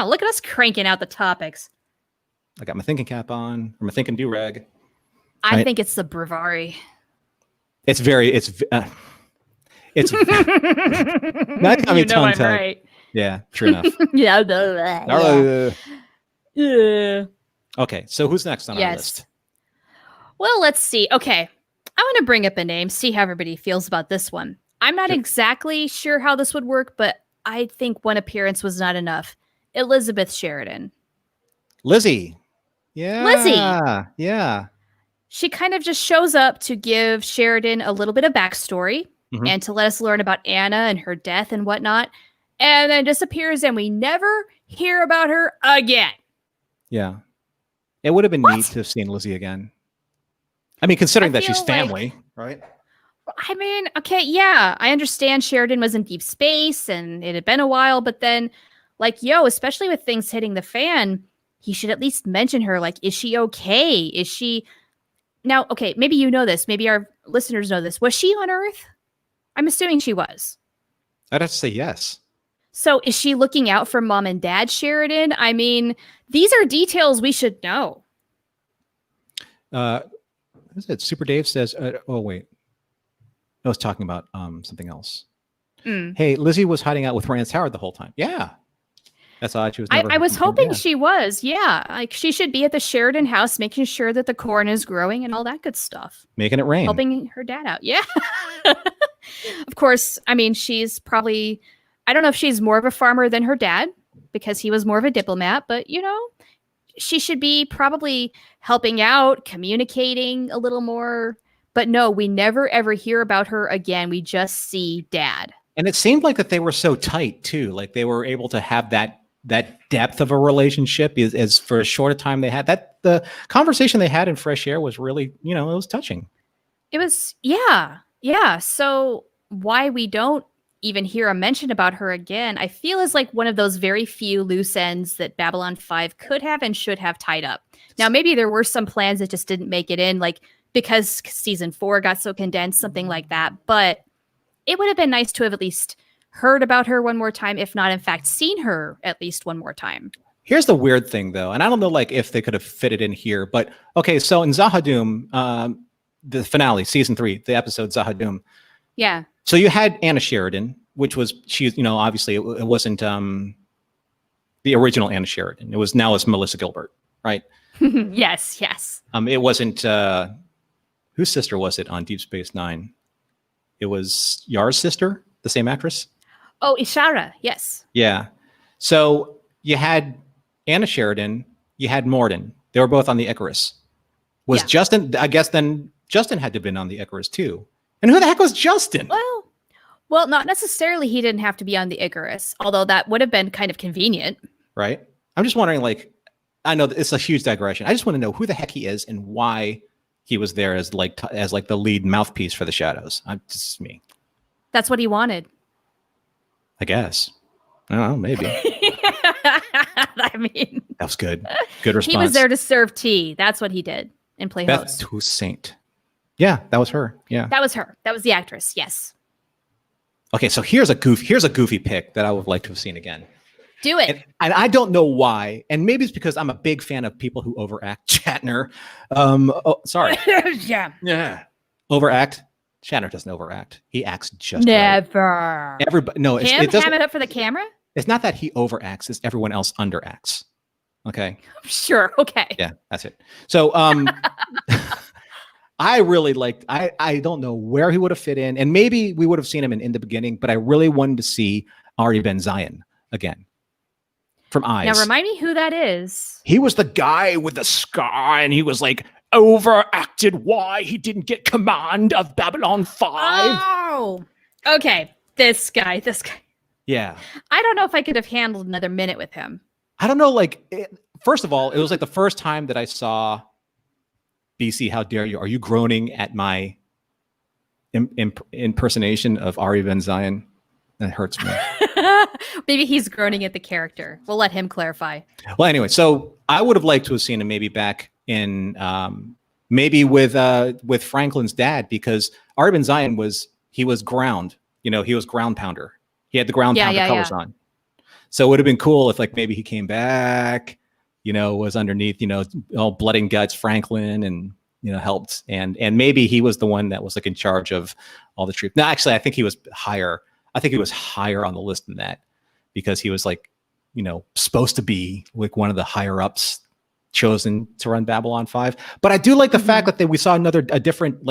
look at us cranking out the topics. I got my thinking cap on, or my thinking do-rag. I think it's the Brevari. It's that's got me tongue-tied. Right. Yeah, true enough. Yeah. Okay, so who's next on our list? Well, let's see. Okay, I want to bring up a name, see how everybody feels about this one. I'm not exactly sure how this would work, but I think one appearance was not enough. Elizabeth Sheridan. Lizzie. Yeah. Lizzie. Yeah. She kind of just shows up to give Sheridan a little bit of backstory and to let us learn about Anna and her death and whatnot, and then disappears, and we never hear about her again. Yeah. It would have been neat to have seen Lizzie again. I mean, considering that she's family, right? I mean, okay, yeah, I understand Sheridan was in deep space and it had been a while, but then, like, especially with things hitting the fan, he should at least mention her. Like, is she okay? Is she... Now, okay, maybe you know this. Maybe our listeners know this. Was she on Earth? I'm assuming she was. I'd have to say yes. So is she looking out for Mom and Dad Sheridan? I mean, these are details we should know. What is it? Super Dave says, oh, wait. I was talking about something else. Hey, Lizzie was hiding out with Rance Howard the whole time. Yeah. That's odd. She was never, I was hoping she was. Yeah. Like, she should be at the Sheridan house, making sure that the corn is growing and all that good stuff. Making it rain. Helping her dad out. Yeah. Of course, I mean, she's probably, I don't know if she's more of a farmer than her dad because he was more of a diplomat, but she should be probably helping out, communicating a little more. But no, we never ever hear about her again. We just see Dad. And it seemed like that they were so tight too. Like they were able to have that depth of a relationship as for a short time they had. That the conversation they had in Fresh Air was really, it was touching. It was, yeah. So why we don't even hear a mention about her again, I feel is like one of those very few loose ends that Babylon 5 could have and should have tied up. Now, maybe there were some plans that just didn't make it in, like because season 4 got so condensed, something like that. But it would have been nice to have at least heard about her one more time, if not, in fact, seen her at least one more time. Here's the weird thing, though, and I don't know, like, if they could have fit it in here, but okay, so in Zahadum, the finale, season 3, the episode Zahadum. Yeah. So you had Anna Sheridan, which was, obviously it wasn't the original Anna Sheridan. It was now it's Melissa Gilbert, right? Yes. It wasn't whose sister was it on Deep Space Nine? It was Yar's sister, the same actress. Oh, Ishara. Yes. Yeah. So you had Anna Sheridan, you had Morden. They were both on the Icarus. Was Justin? I guess then Justin had to have been on the Icarus too. And who the heck was Justin? Well, not necessarily. He didn't have to be on the Icarus, although that would have been kind of convenient. Right. I'm just wondering, like, I know it's a huge digression. I just want to know who the heck he is and why he was there as like the lead mouthpiece for the Shadows. Just me. That's what he wanted. I guess. I don't know, maybe. I mean, that was good. Good response. He was there to serve tea. That's what he did and play host. Beth Toussaint. Yeah, that was her. Yeah, that was her. That was the actress. Yes. Okay, so here's a goofy pick that I would like to have seen again. Do it. And I don't know why. And maybe it's because I'm a big fan of people who overact. Shatner. Sorry. Yeah. Overact. Shatner doesn't overact. He acts just never. Right. Everybody. No, it doesn't. Ham it up for the camera. It's not that he overacts. It's everyone else underacts. Okay. Sure. Okay. Yeah, that's it. So, I really liked. I don't know where he would have fit in, and maybe we would have seen him in the beginning. But I really wanted to see Ari Ben Zion again. From Eyes. Now remind me who that is. He was the guy with the scar, and he was like overacted why he didn't get command of Babylon 5. Oh, okay. This guy. Yeah. I don't know if I could have handled another minute with him. I don't know. First of all, it was like the first time that I saw BC. How dare you? Are you groaning at my impersonation of Ari Ben Zion? That hurts me. Maybe he's groaning at the character. We'll let him clarify. Well, anyway, so I would have liked to have seen him maybe back in maybe with Franklin's dad, because Ari Ben Zion was ground. He was ground pounder. He had the ground pounder colors on. So it would have been cool if like maybe he came back, was underneath, all blood and guts Franklin, and helped, and maybe he was the one that was like in charge of all the troops. No, actually, I think he was higher. I think he was higher on the list than that, because he was like, supposed to be like one of the higher ups chosen to run Babylon 5. But I do like the fact that we saw a different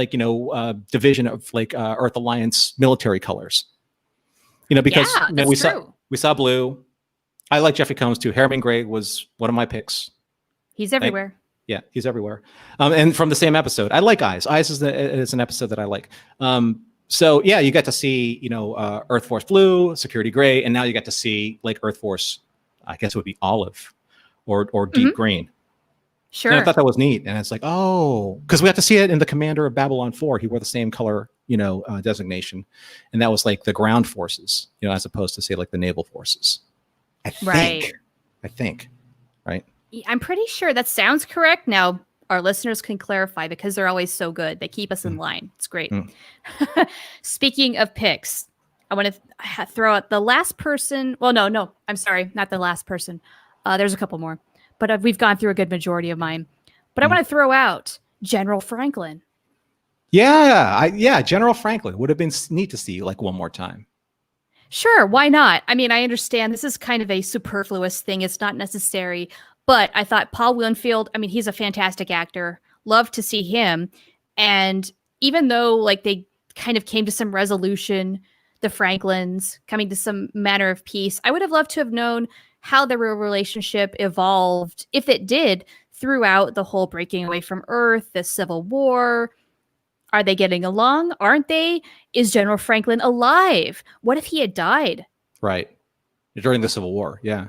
division of like Earth Alliance military colors. Because we saw blue. I like Jeffrey Combs too. Harriman Gray was one of my picks. He's everywhere. Yeah, he's everywhere. And from the same episode, I like Eyes. Eyes is an episode that I like. So yeah, you got to see, Earth Force Blue, Security Gray, and now you got to see like Earth Force, I guess it would be olive or deep green. Sure. And I thought that was neat. And it's like, oh, because we have to see it in the commander of Babylon 4. He wore the same color, designation. And that was like the ground forces, as opposed to say like the naval forces. I think. Right. I'm pretty sure that sounds correct. Now, our listeners can clarify, because they're always so good. They keep us in line. It's great. Speaking of picks, I want to throw out the last person. Well, no, I'm sorry. Not the last person. There's a couple more, but we've gone through a good majority of mine. But I want to throw out General Franklin. Yeah. General Franklin would have been neat to see like one more time. Sure. Why not? I mean, I understand this is kind of a superfluous thing. It's not necessary. But I thought Paul Winfield, I mean, he's a fantastic actor. Love to see him. And even though like they kind of came to some resolution, the Franklins coming to some manner of peace, I would have loved to have known how their relationship evolved, if it did, throughout the whole breaking away from Earth, the Civil War. Are they getting along? Aren't they? Is General Franklin alive? What if he had died? Right. During the Civil War. Yeah.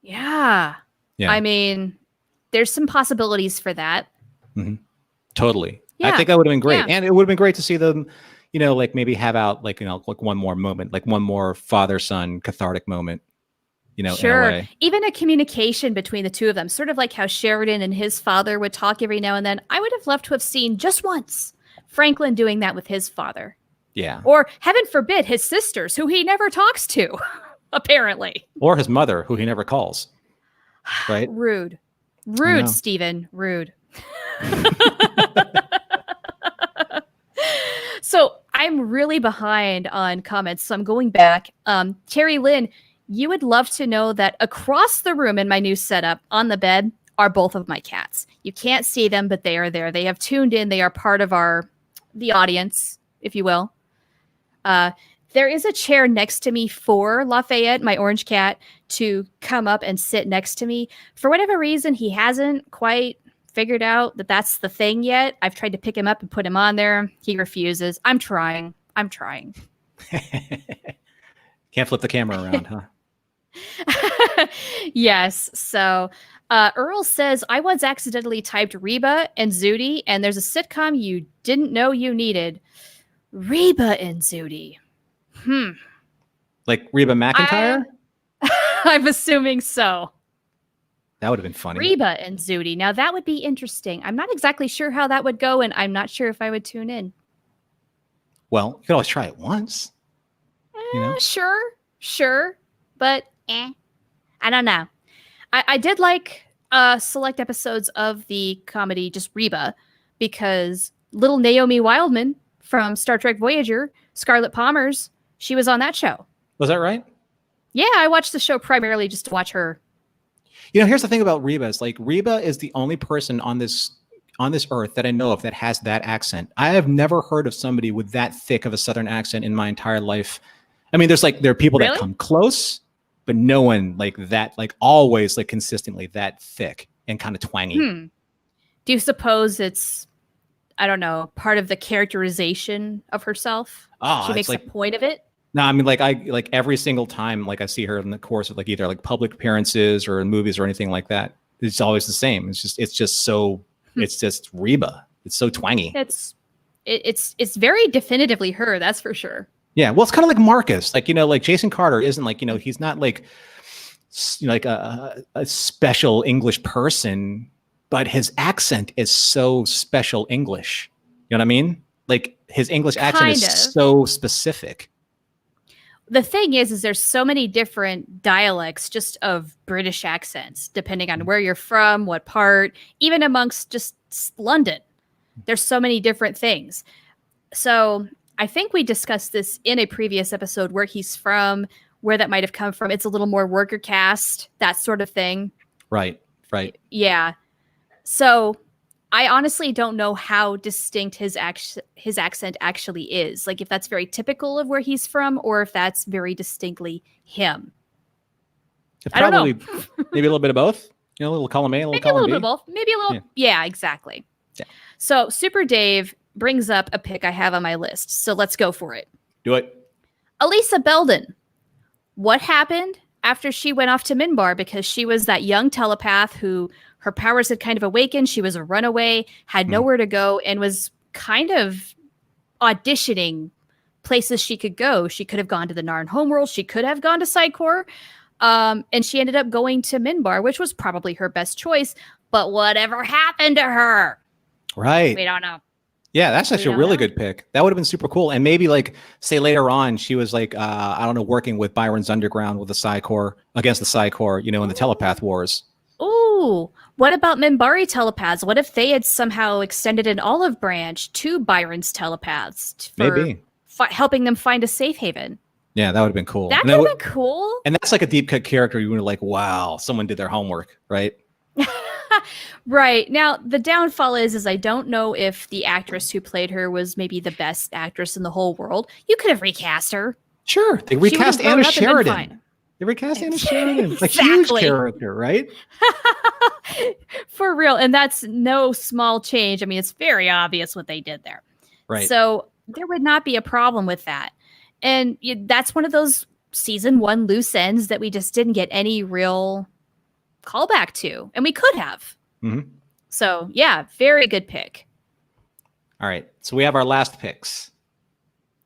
Yeah. I mean, there's some possibilities for that. Mm-hmm. Totally. Yeah. I think that would have been great. Yeah. And it would have been great to see them, like maybe have out like, like one more moment, like one more father-son cathartic moment, sure. In a way. Even a communication between the two of them, sort of like how Sheridan and his father would talk every now and then. I would have loved to have seen just once Franklin doing that with his father. Yeah. Or heaven forbid, his sisters, who he never talks to, apparently. Or his mother, who he never calls. Right? Rude, Stephen. Rude. So I'm really behind on comments, so I'm going back. Terry Lynn, you would love to know that across the room in my new setup on the bed are both of my cats. You can't see them, but they are there. They have tuned in. They are part of the audience, if you will. There is a chair next to me for Lafayette, my orange cat, to come up and sit next to me. For whatever reason, he hasn't quite figured out that that's the thing yet. I've tried to pick him up and put him on there. He refuses. I'm trying. Can't flip the camera around, huh? Yes. So Earl says, I once accidentally typed Reba and Zooty, and there's a sitcom you didn't know you needed. Reba and Zooty. Like Reba McEntire? I'm assuming so. That would have been funny. Reba and Zooty. Now that would be interesting. I'm not exactly sure how that would go, and I'm not sure if I would tune in. Well, you could always try it once. You know? Sure. But I don't know. I did like select episodes of the comedy, just Reba, because little Naomi Wildman from Star Trek Voyager, Scarlett Palmer's, she was on that show. Was that right? Yeah, I watched the show primarily just to watch her. You know, here's the thing about Reba. Is like Reba is the only person on this earth that I know of that has that accent. I have never heard of somebody with that thick of a Southern accent in my entire life. I mean, there are people that come close, but no one like that, like always like consistently that thick and kind of twangy. Do you suppose it's, I don't know, part of the characterization of herself? She makes a point of it? No, I mean, like every single time, like I see her in the course of like either like public appearances or in movies or anything like that, it's always the same. It's just Reba. It's so twangy. It's very definitively her. That's for sure. Yeah. Well, it's kind of like Marcus, like, you know, like Jason Carter isn't like, you know, he's not like, you know, like a special English person, but his accent is so special English. You know what I mean? Like his English accent is so specific. The thing is there's so many different dialects just of British accents, depending on where you're from, what part, even amongst just London. There's so many different things. So I think we discussed this in a previous episode, where he's from, where that might have come from. It's a little more worker caste, that sort of thing. Right. Yeah. So I honestly don't know how distinct his accent actually is. Like if that's very typical of where he's from, or if that's very distinctly him. Probably, maybe a little bit of both. You know, a little column A, a little column B. Maybe a little bit of both. Maybe a little. Yeah, exactly. Yeah. So Super Dave brings up a pick I have on my list. So let's go for it. Do it. Elisa Belden. What happened after she went off to Minbar? Because she was that young telepath who her powers had kind of awakened. She was a runaway, had nowhere to go, and was kind of auditioning places she could go. She could have gone to the Narn homeworld. She could have gone to Psychor. And she ended up going to Minbar, which was probably her best choice. But whatever happened to her? Right. We don't know. Yeah, that's actually a really good pick. That would have been super cool. And maybe like, say later on, she was like, I don't know, working with Byron's Underground with the Psychor, against the Psychor, you know, in the Telepath Wars. Ooh, what about Minbari telepaths? What if they had somehow extended an olive branch to Byron's telepaths for helping them find a safe haven? Yeah, that would have been cool. That would have been cool. And that's like a deep cut character. You were like, wow, someone did their homework, right? Right. Now, the downfall is I don't know if the actress who played her was maybe the best actress in the whole world. You could have recast her. Sure. They recast Anna Sheridan. They recast Anna Sheridan. Like a huge character, right? For real. And that's no small change. I mean, it's very obvious what they did there. Right. So there would not be a problem with that. And that's one of those season 1 loose ends that we just didn't get any real callback to. And we could have. Mm-hmm. So, yeah, very good pick. All right. So we have our last picks.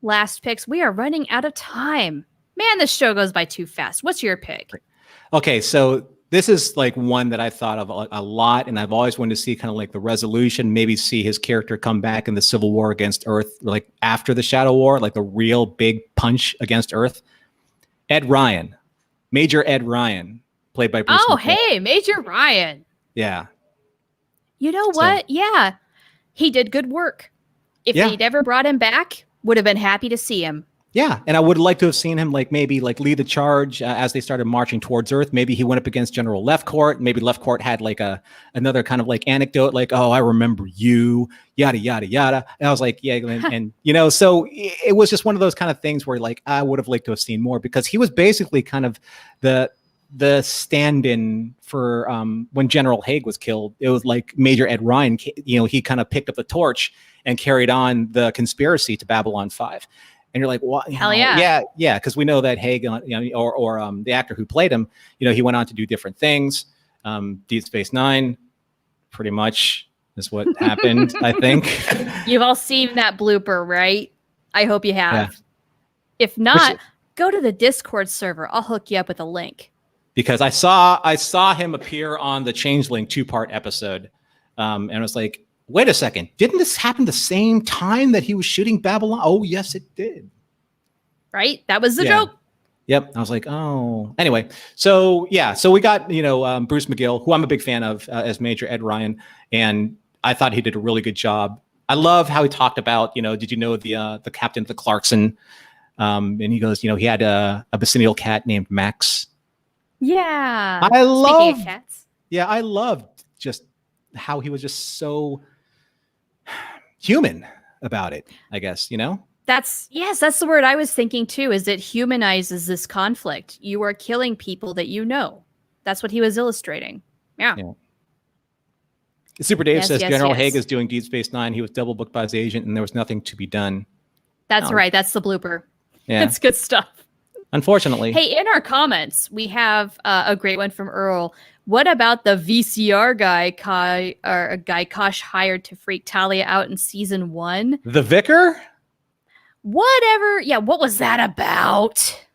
We are running out of time. Man, this show goes by too fast. What's your pick? Okay, so this is like one that I thought of a lot, and I've always wanted to see kind of like the resolution, maybe see his character come back in the Civil War against Earth, like after the Shadow War, like the real big punch against Earth. Ed Ryan, Major Ed Ryan, played by Bruce McCullough. Hey, Major Ryan. Yeah. You know what? Yeah, he did good work. If they'd ever brought him back, would have been happy to see him. Yeah, and I would like to have seen him like maybe like lead the charge as they started marching towards Earth. Maybe he went up against General Leftcourt. Maybe Leftcourt had like another kind of like anecdote, like, "Oh, I remember you," yada yada yada. And I was like, "Yeah," and you know, so it was just one of those kind of things where like I would have liked to have seen more, because he was basically kind of the stand-in for when General Haig was killed. It was like Major Ed Ryan, you know, he kind of picked up the torch and carried on the conspiracy to Babylon 5. And you're like, what? Hell yeah. Yeah. Because we know that Haig, you know, or the actor who played him, you know, he went on to do different things. Deep Space Nine, pretty much is what happened, I think. You've all seen that blooper, right? I hope you have. Yeah. If not, go to the Discord server. I'll hook you up with a link. Because I saw him appear on the Changeling 2-part episode, and I was like, wait a second, didn't this happen the same time that he was shooting Babylon? Oh, yes, it did. Right? That was the joke. Yep. I was like, oh. Anyway, so yeah, so we got, you know, Bruce McGill, who I'm a big fan of as Major Ed Ryan, and I thought he did a really good job. I love how he talked about, you know, did you know the captain of the Clarkson? And he goes, you know, he had a Abyssinian cat named Max. Yeah. I love cats. Yeah, I loved just how he was just so human about it, I guess, you know? That's the word I was thinking too, is it humanizes this conflict. You are killing people that you know. That's what he was illustrating. Yeah. Super Dave says General Haig is doing Deep Space Nine. He was double booked by his agent and there was nothing to be done. That's right. That's the blooper. Yeah. That's good stuff. Unfortunately. Hey, in our comments, we have a great one from Earl. What about the VCR guy, Kosh hired to freak Talia out in season 1? The Vicar? Whatever. Yeah, what was that about?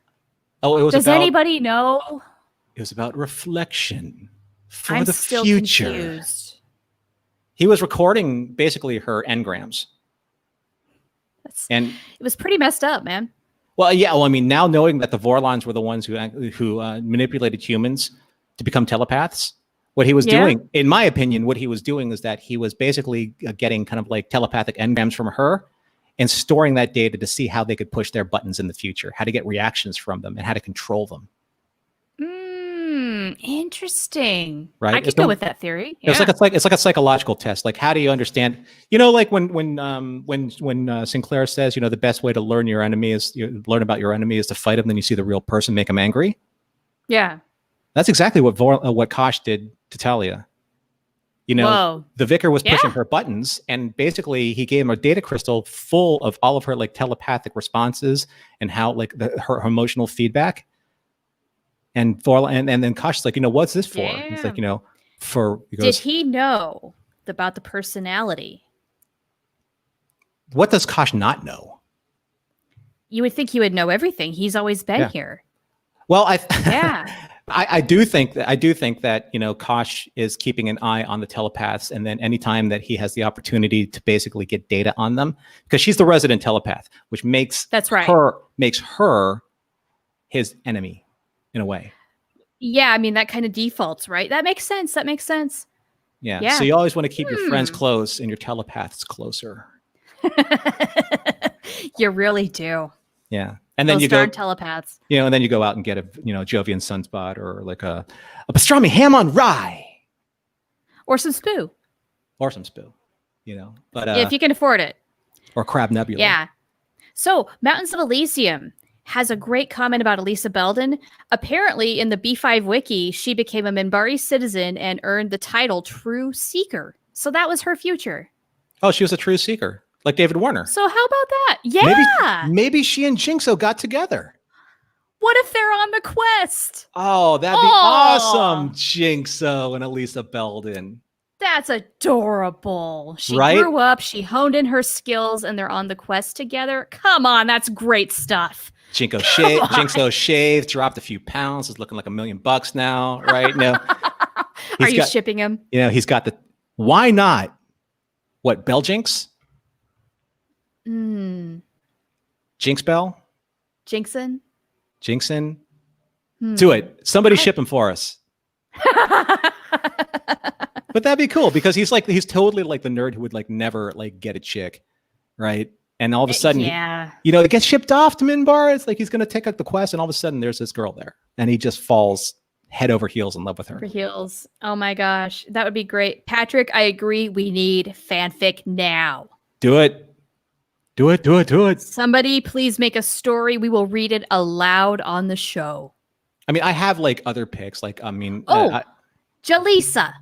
Oh, it was. Does anybody know? It was about reflection for I'm the still future. Confused. He was recording basically her engrams. And it was pretty messed up, man. Well, yeah. Well, I mean, now knowing that the Vorlons were the ones who manipulated humans to become telepaths, what he was doing, in my opinion, what he was doing is that he was basically getting kind of like telepathic engrams from her and storing that data to see how they could push their buttons in the future, how to get reactions from them, and how to control them. Interesting. Right? I could go with that theory. Yeah. It's like a psychological test. Like, how do you understand? You know, like when Sinclair says, you know, the best way to learn your enemy is learn about your enemy is to fight him. Then you see the real person, make him angry. Yeah. That's exactly what Kosh did to Talia. You know, the Vicar was pushing her buttons, and basically he gave him a data crystal full of all of her like telepathic responses and how like her emotional feedback. And then Kosh is like, you know, what's this for? He's like, you know, did he know about the personality? What does Kosh not know? You would think he would know everything. He's always been here. Well, I do think that, you know, Kosh is keeping an eye on the telepaths, and then anytime that he has the opportunity to basically get data on them, because she's the resident telepath, which makes her his enemy in a way. Yeah, I mean, that kind of defaults, right? That makes sense. Yeah. So you always want to keep your friends close and your telepaths closer. You really do. Yeah. And then you go telepaths. You know, and then you go out and get a, you know, Jovian Sunspot or like a pastrami ham on rye. Or some spoo. You know. But if you can afford it. Or Crab Nebula. Yeah. So Mountains of Elysium has a great comment about Elisa Belden. Apparently, in the B5 wiki, she became a Minbari citizen and earned the title True Seeker. So that was her future. Oh, she was a true seeker, like David Warner. So how about that? Yeah. Maybe she and Jinxo got together. What if they're on the quest? Oh, that'd be awesome. Jinxo and Elisa Belden. That's adorable. She grew up, she honed in her skills, and they're on the quest together. Come on, that's great stuff. Jinxo shaved, dropped a few pounds, is looking like $1 million now, right? No. Are you shipping him? You know, he's got why not? What, Bell Jinx? Jinx Bell? Jinxon? Do it. Somebody ship him for us. But that'd be cool because he's totally like the nerd who would like never like get a chick, right? And all of a sudden, yeah, it gets shipped off to Minbar. It's like he's going to take up the quest, and all of a sudden, there's this girl there, and he just falls head over heels in love with her. for heels. Oh my gosh, that would be great, Patrick. I agree. We need fanfic now. Do it. Do it. Do it. Do it. Somebody please make a story. We will read it aloud on the show. I mean, I have like other picks. Like, I mean, Jalisa,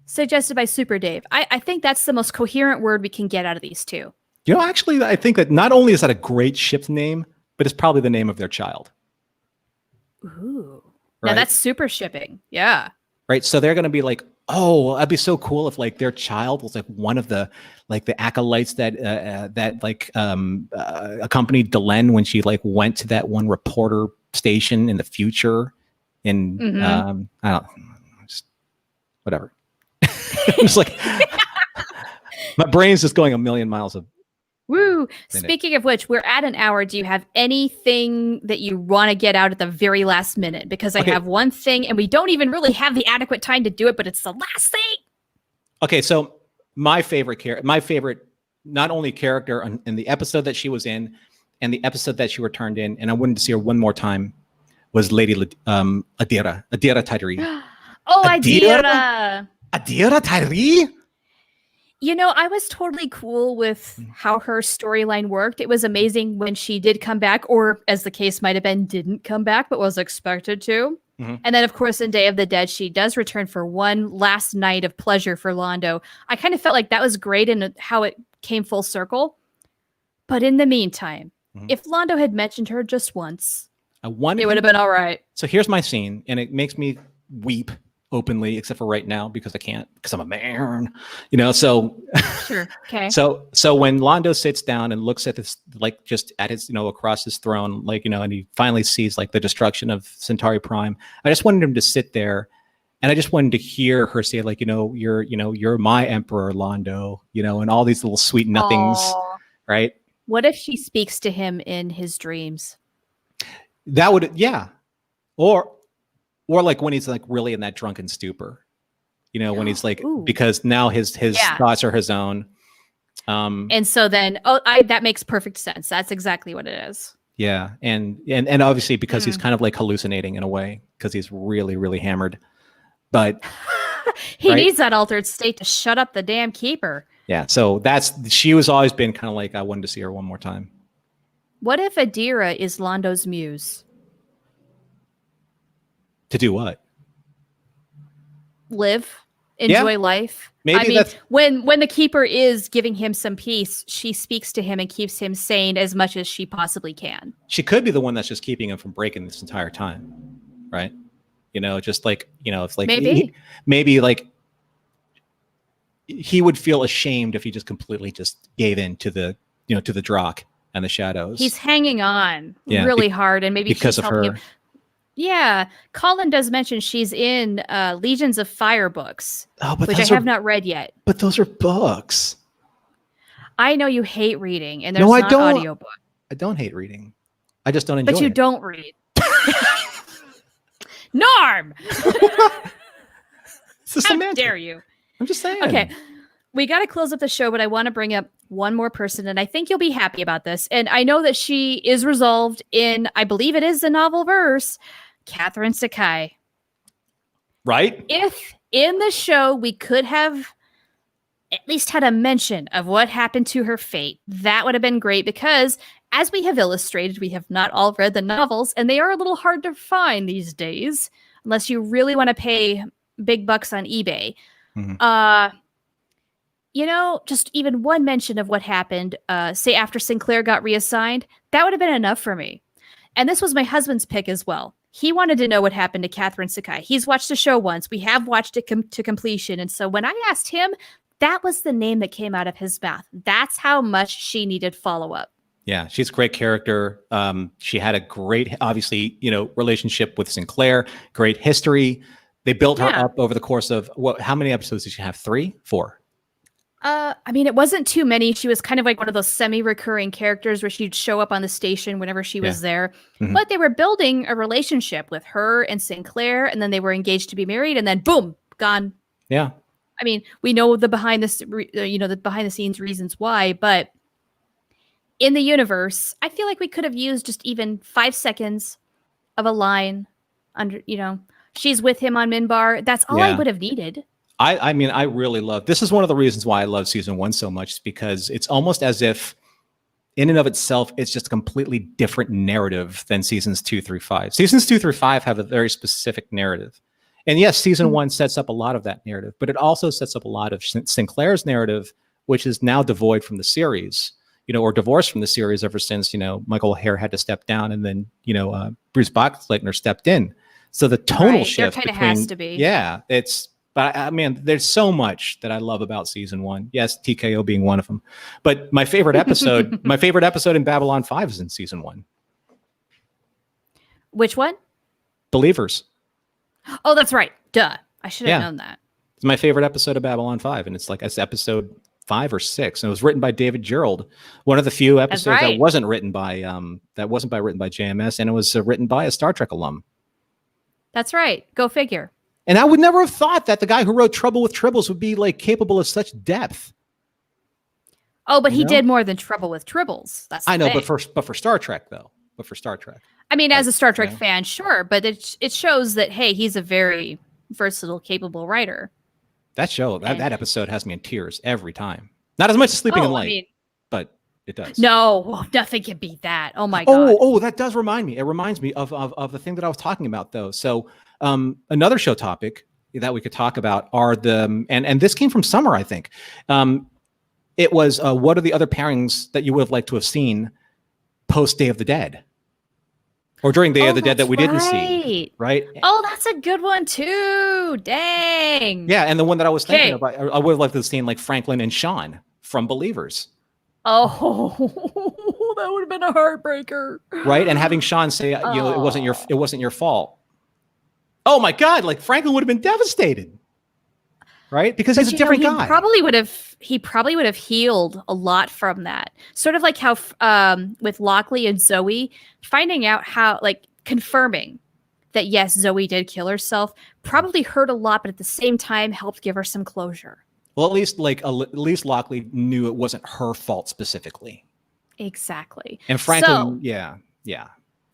suggested by Super Dave. I think that's the most coherent word we can get out of these two. Actually, I think that not only is that a great ship name, but it's probably the name of their child. Ooh. Right? Now that's super shipping. Yeah. Right. So they're going to be like, oh, that'd be so cool if like their child was like one of the acolytes that accompanied Delenn when she like went to that one reporter station in the future. And I don't just whatever. It's like my brain's just going a million miles of. Woo. Speaking of which, we're at an hour. Do you have anything that you want to get out at the very last minute? Because I have one thing and we don't even really have the adequate time to do it, but it's the last thing. Okay. So my favorite not only character in the episode that she was in and the episode that she returned in, and I wanted to see her one more time, was Lady Adira Tyree. Oh, Adira Tyree? I was totally cool with how her storyline worked. It was amazing when she did come back, or as the case might have been, didn't come back, but was expected to. Mm-hmm. And then, of course, in Day of the Dead, she does return for one last night of pleasure for Londo. I kind of felt like that was great in how it came full circle. But in the meantime, if Londo had mentioned her just once, it would have been all right. So here's my scene, and it makes me weep openly, except for right now because I can't, because I'm a man, so sure. Okay. So when Londo sits down and looks at this, like just at his, across his throne, like, and he finally sees like the destruction of Centauri Prime, I just wanted him to sit there and I just wanted to hear her say like, you're my emperor, Londo, and all these little sweet nothings. Aww. Right. What if she speaks to him in his dreams? That would, yeah. Or like when he's like really in that drunken stupor, when he's like, because now his thoughts are his own. And so then, that makes perfect sense. That's exactly what it is. Yeah. And obviously because he's kind of like hallucinating in a way because he's really, really hammered, but he needs that altered state to shut up the damn keeper. Yeah. So she was always been kind of like, I wanted to see her one more time. What if Adira is Londo's muse? To do what? Live, enjoy life. Maybe when the keeper is giving him some peace, she speaks to him and keeps him sane as much as she possibly can. She could be the one that's just keeping him from breaking this entire time, right? Just like it's like maybe like he would feel ashamed if he just completely just gave in to the to the Drock and the shadows. He's hanging on really hard, and maybe because she's of helping her. him. Yeah, Colin does mention she's in Legions of Fire books, which I have not read yet. But those are books. I know you hate reading, and there's not audiobook. I don't hate reading. I just don't enjoy it. But you don't read. Norm! How dare you? I'm just saying. Okay, we got to close up the show, but I want to bring up one more person, and I think you'll be happy about this. And I know that she is resolved in, I believe it is the novel verse, Catherine Sakai. Right? If in the show we could have at least had a mention of what happened to her fate, that would have been great, because as we have illustrated, we have not all read the novels, and they are a little hard to find these days, unless you really want to pay big bucks on eBay. Mm-hmm. Just even one mention of what happened, say after Sinclair got reassigned, that would have been enough for me. And this was my husband's pick as well. He wanted to know what happened to Catherine Sakai. He's watched the show once. We have watched it to completion. And so when I asked him, that was the name that came out of his mouth. That's how much she needed follow-up. Yeah, she's a great character. She had a great, obviously, relationship with Sinclair, great history. They built her up over the course of, how many episodes did she have? 3? 4? It wasn't too many. She was kind of like one of those semi-recurring characters where she'd show up on the station whenever she was there. Mm-hmm. But they were building a relationship with her and Sinclair, and then they were engaged to be married, and then boom, gone. Yeah. We know the behind the scenes reasons why, but in the universe, I feel like we could have used just even 5 seconds of a line under, she's with him on Minbar. That's all I would have needed. I mean, I really love, this is one of the reasons why I love season 1 so much, because it's almost as if in and of itself, it's just a completely different narrative than seasons 2 through 5. Seasons 2 through 5 have a very specific narrative. And yes, season 1 sets up a lot of that narrative, but it also sets up a lot of Sinclair's narrative, which is now devoid from the series, or divorced from the series ever since, Michael O'Hare had to step down, and then, Bruce Boxleitner stepped in. So the tonal shift there kind of between, has to be. Yeah, but I mean, there's so much that I love about season 1. Yes, TKO being one of them. But my favorite episode, in Babylon 5 is in season 1. Which one? Believers. Oh, that's right. Duh. I should have known that. It's my favorite episode of Babylon 5, and it's episode 5 or 6, and it was written by David Gerald. One of the few episodes that wasn't written by JMS, and it was written by a Star Trek alum. That's right. Go figure. And I would never have thought that the guy who wrote Trouble with Tribbles would be capable of such depth. Oh, but he did more than Trouble with Tribbles. That's I know, thing. but for Star Trek though. I mean, as a Star Trek fan, sure, but it shows that he's a very versatile, capable writer. That episode has me in tears every time. Not as much as Sleeping in Light, but it does. No, nothing can beat that. Oh my god. Oh, that does remind me. It reminds me of the thing that I was talking about though. So another show topic that we could talk about are and this came from Summer, I think. It was what are the other pairings that you would have liked to have seen post Day of the Dead? Or during Day of the Dead that we didn't see, right? Oh, that's a good one too. Dang. Yeah, and the one that I was thinking about, I would have liked to have seen Franklin and Sean from Believers. Oh, that would have been a heartbreaker, right? And having Sean say, it wasn't your fault. Oh my God! Franklin would have been devastated, right? Because he's a different guy. He probably would have healed a lot from that. Sort of like how with Lockley and Zoe, finding out how, confirming that yes, Zoe did kill herself, probably hurt a lot, but at the same time helped give her some closure. Well, at least Lockley knew it wasn't her fault specifically. Exactly. And Franklin,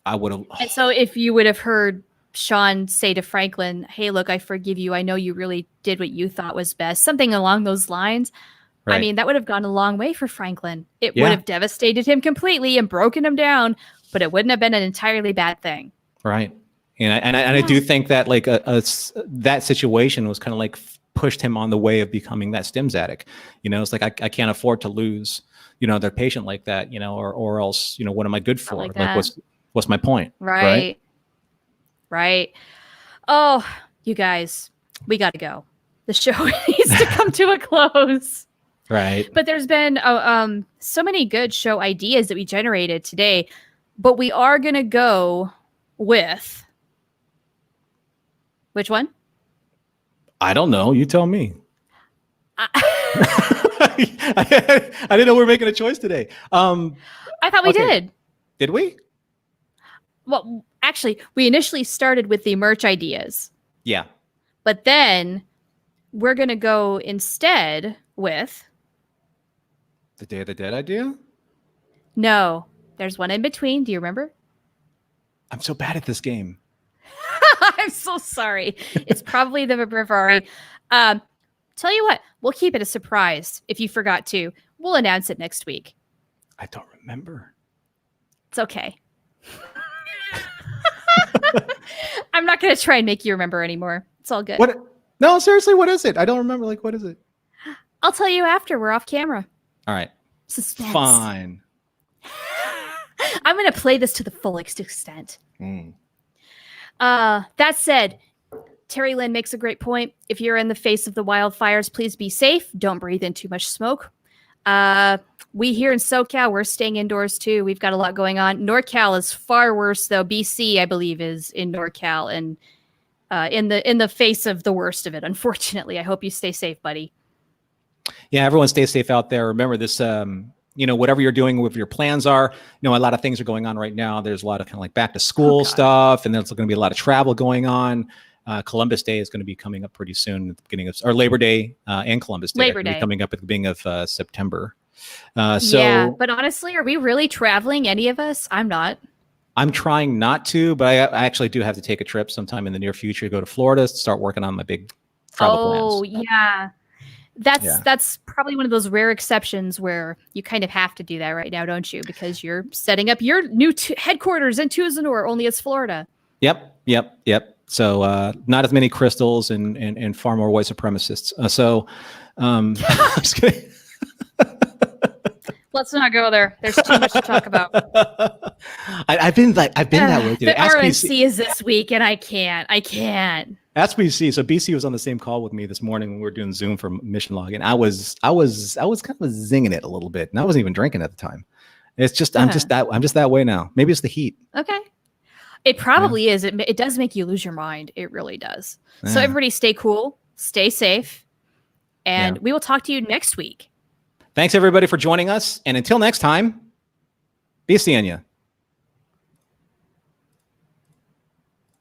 I would have. And so if you would have heard Sean say to Franklin, "Hey, look, I forgive you. I know you really did what you thought was best." Something along those lines. Right. I mean, that would have gone a long way for Franklin. It would have devastated him completely and broken him down, but it wouldn't have been an entirely bad thing. Right. And I do think that that situation was kind of pushed him on the way of becoming that stims addict. It's I can't afford to lose, their patient like that, or else, what am I good for? What's my point? Right. Oh, you guys, we got to go. The show needs to come to a close. Right. But there's been so many good show ideas that we generated today, but we are going to go with which one? I don't know. You tell me. I didn't know we were making a choice today. I thought we did. Did we? Well, actually, we initially started with the merch ideas. Yeah. But then we're going to go instead with the Day of the Dead idea? No, there's one in between. Do you remember? I'm so bad at this game. I'm so sorry. It's probably the Brevari. Tell you what, we'll keep it a surprise. If you forgot to, we'll announce it next week. I don't remember. It's okay. I'm not going to try and make you remember anymore. It's all good. What? No, seriously, what is it? I don't remember. What is it? I'll tell you after we're off camera. All right. Suspense. Fine. I'm going to play this to the fullest extent. That said, Terry Lynn makes a great point. If you're in the face of the wildfires, please be safe. Don't breathe in too much smoke. We here in SoCal, we're staying indoors too. We've got a lot going on. NorCal is far worse, though. BC, I believe, is in NorCal and in the face of the worst of it. Unfortunately, I hope you stay safe, buddy. Yeah, everyone stay safe out there. Remember this. Whatever you're doing, with your plans are, a lot of things are going on right now. There's a lot of kind of back to school stuff, and there's going to be a lot of travel going on. Columbus Day is going to be coming up pretty soon at the beginning of, or Labor Day and Columbus Day Labor Day coming up at the beginning of September. Yeah, but honestly, are we really traveling, any of us? I'm not. I'm trying not to, but I actually do have to take a trip sometime in the near future to go to Florida to start working on my big travel Oh, plans. yeah. That's probably one of those rare exceptions where you kind of have to do that right now, don't you? Because you're setting up your new headquarters in Tucson, only it's Florida. Yep. So not as many crystals and far more white supremacists. I'm just kidding. Let's not go there. There's too much to talk about. I've been that way today. The RNC is this week, and I can't. Ask BC. So BC was on the same call with me this morning when we were doing Zoom for Mission Log, and I was kind of zinging it a little bit, and I wasn't even drinking at the time. It's just I'm just that way now. Maybe it's the heat. Okay, it probably is. It does make you lose your mind. It really does. Yeah. So everybody, stay cool, stay safe, and we will talk to you next week. Thanks everybody for joining us, and until next time, be seeing you.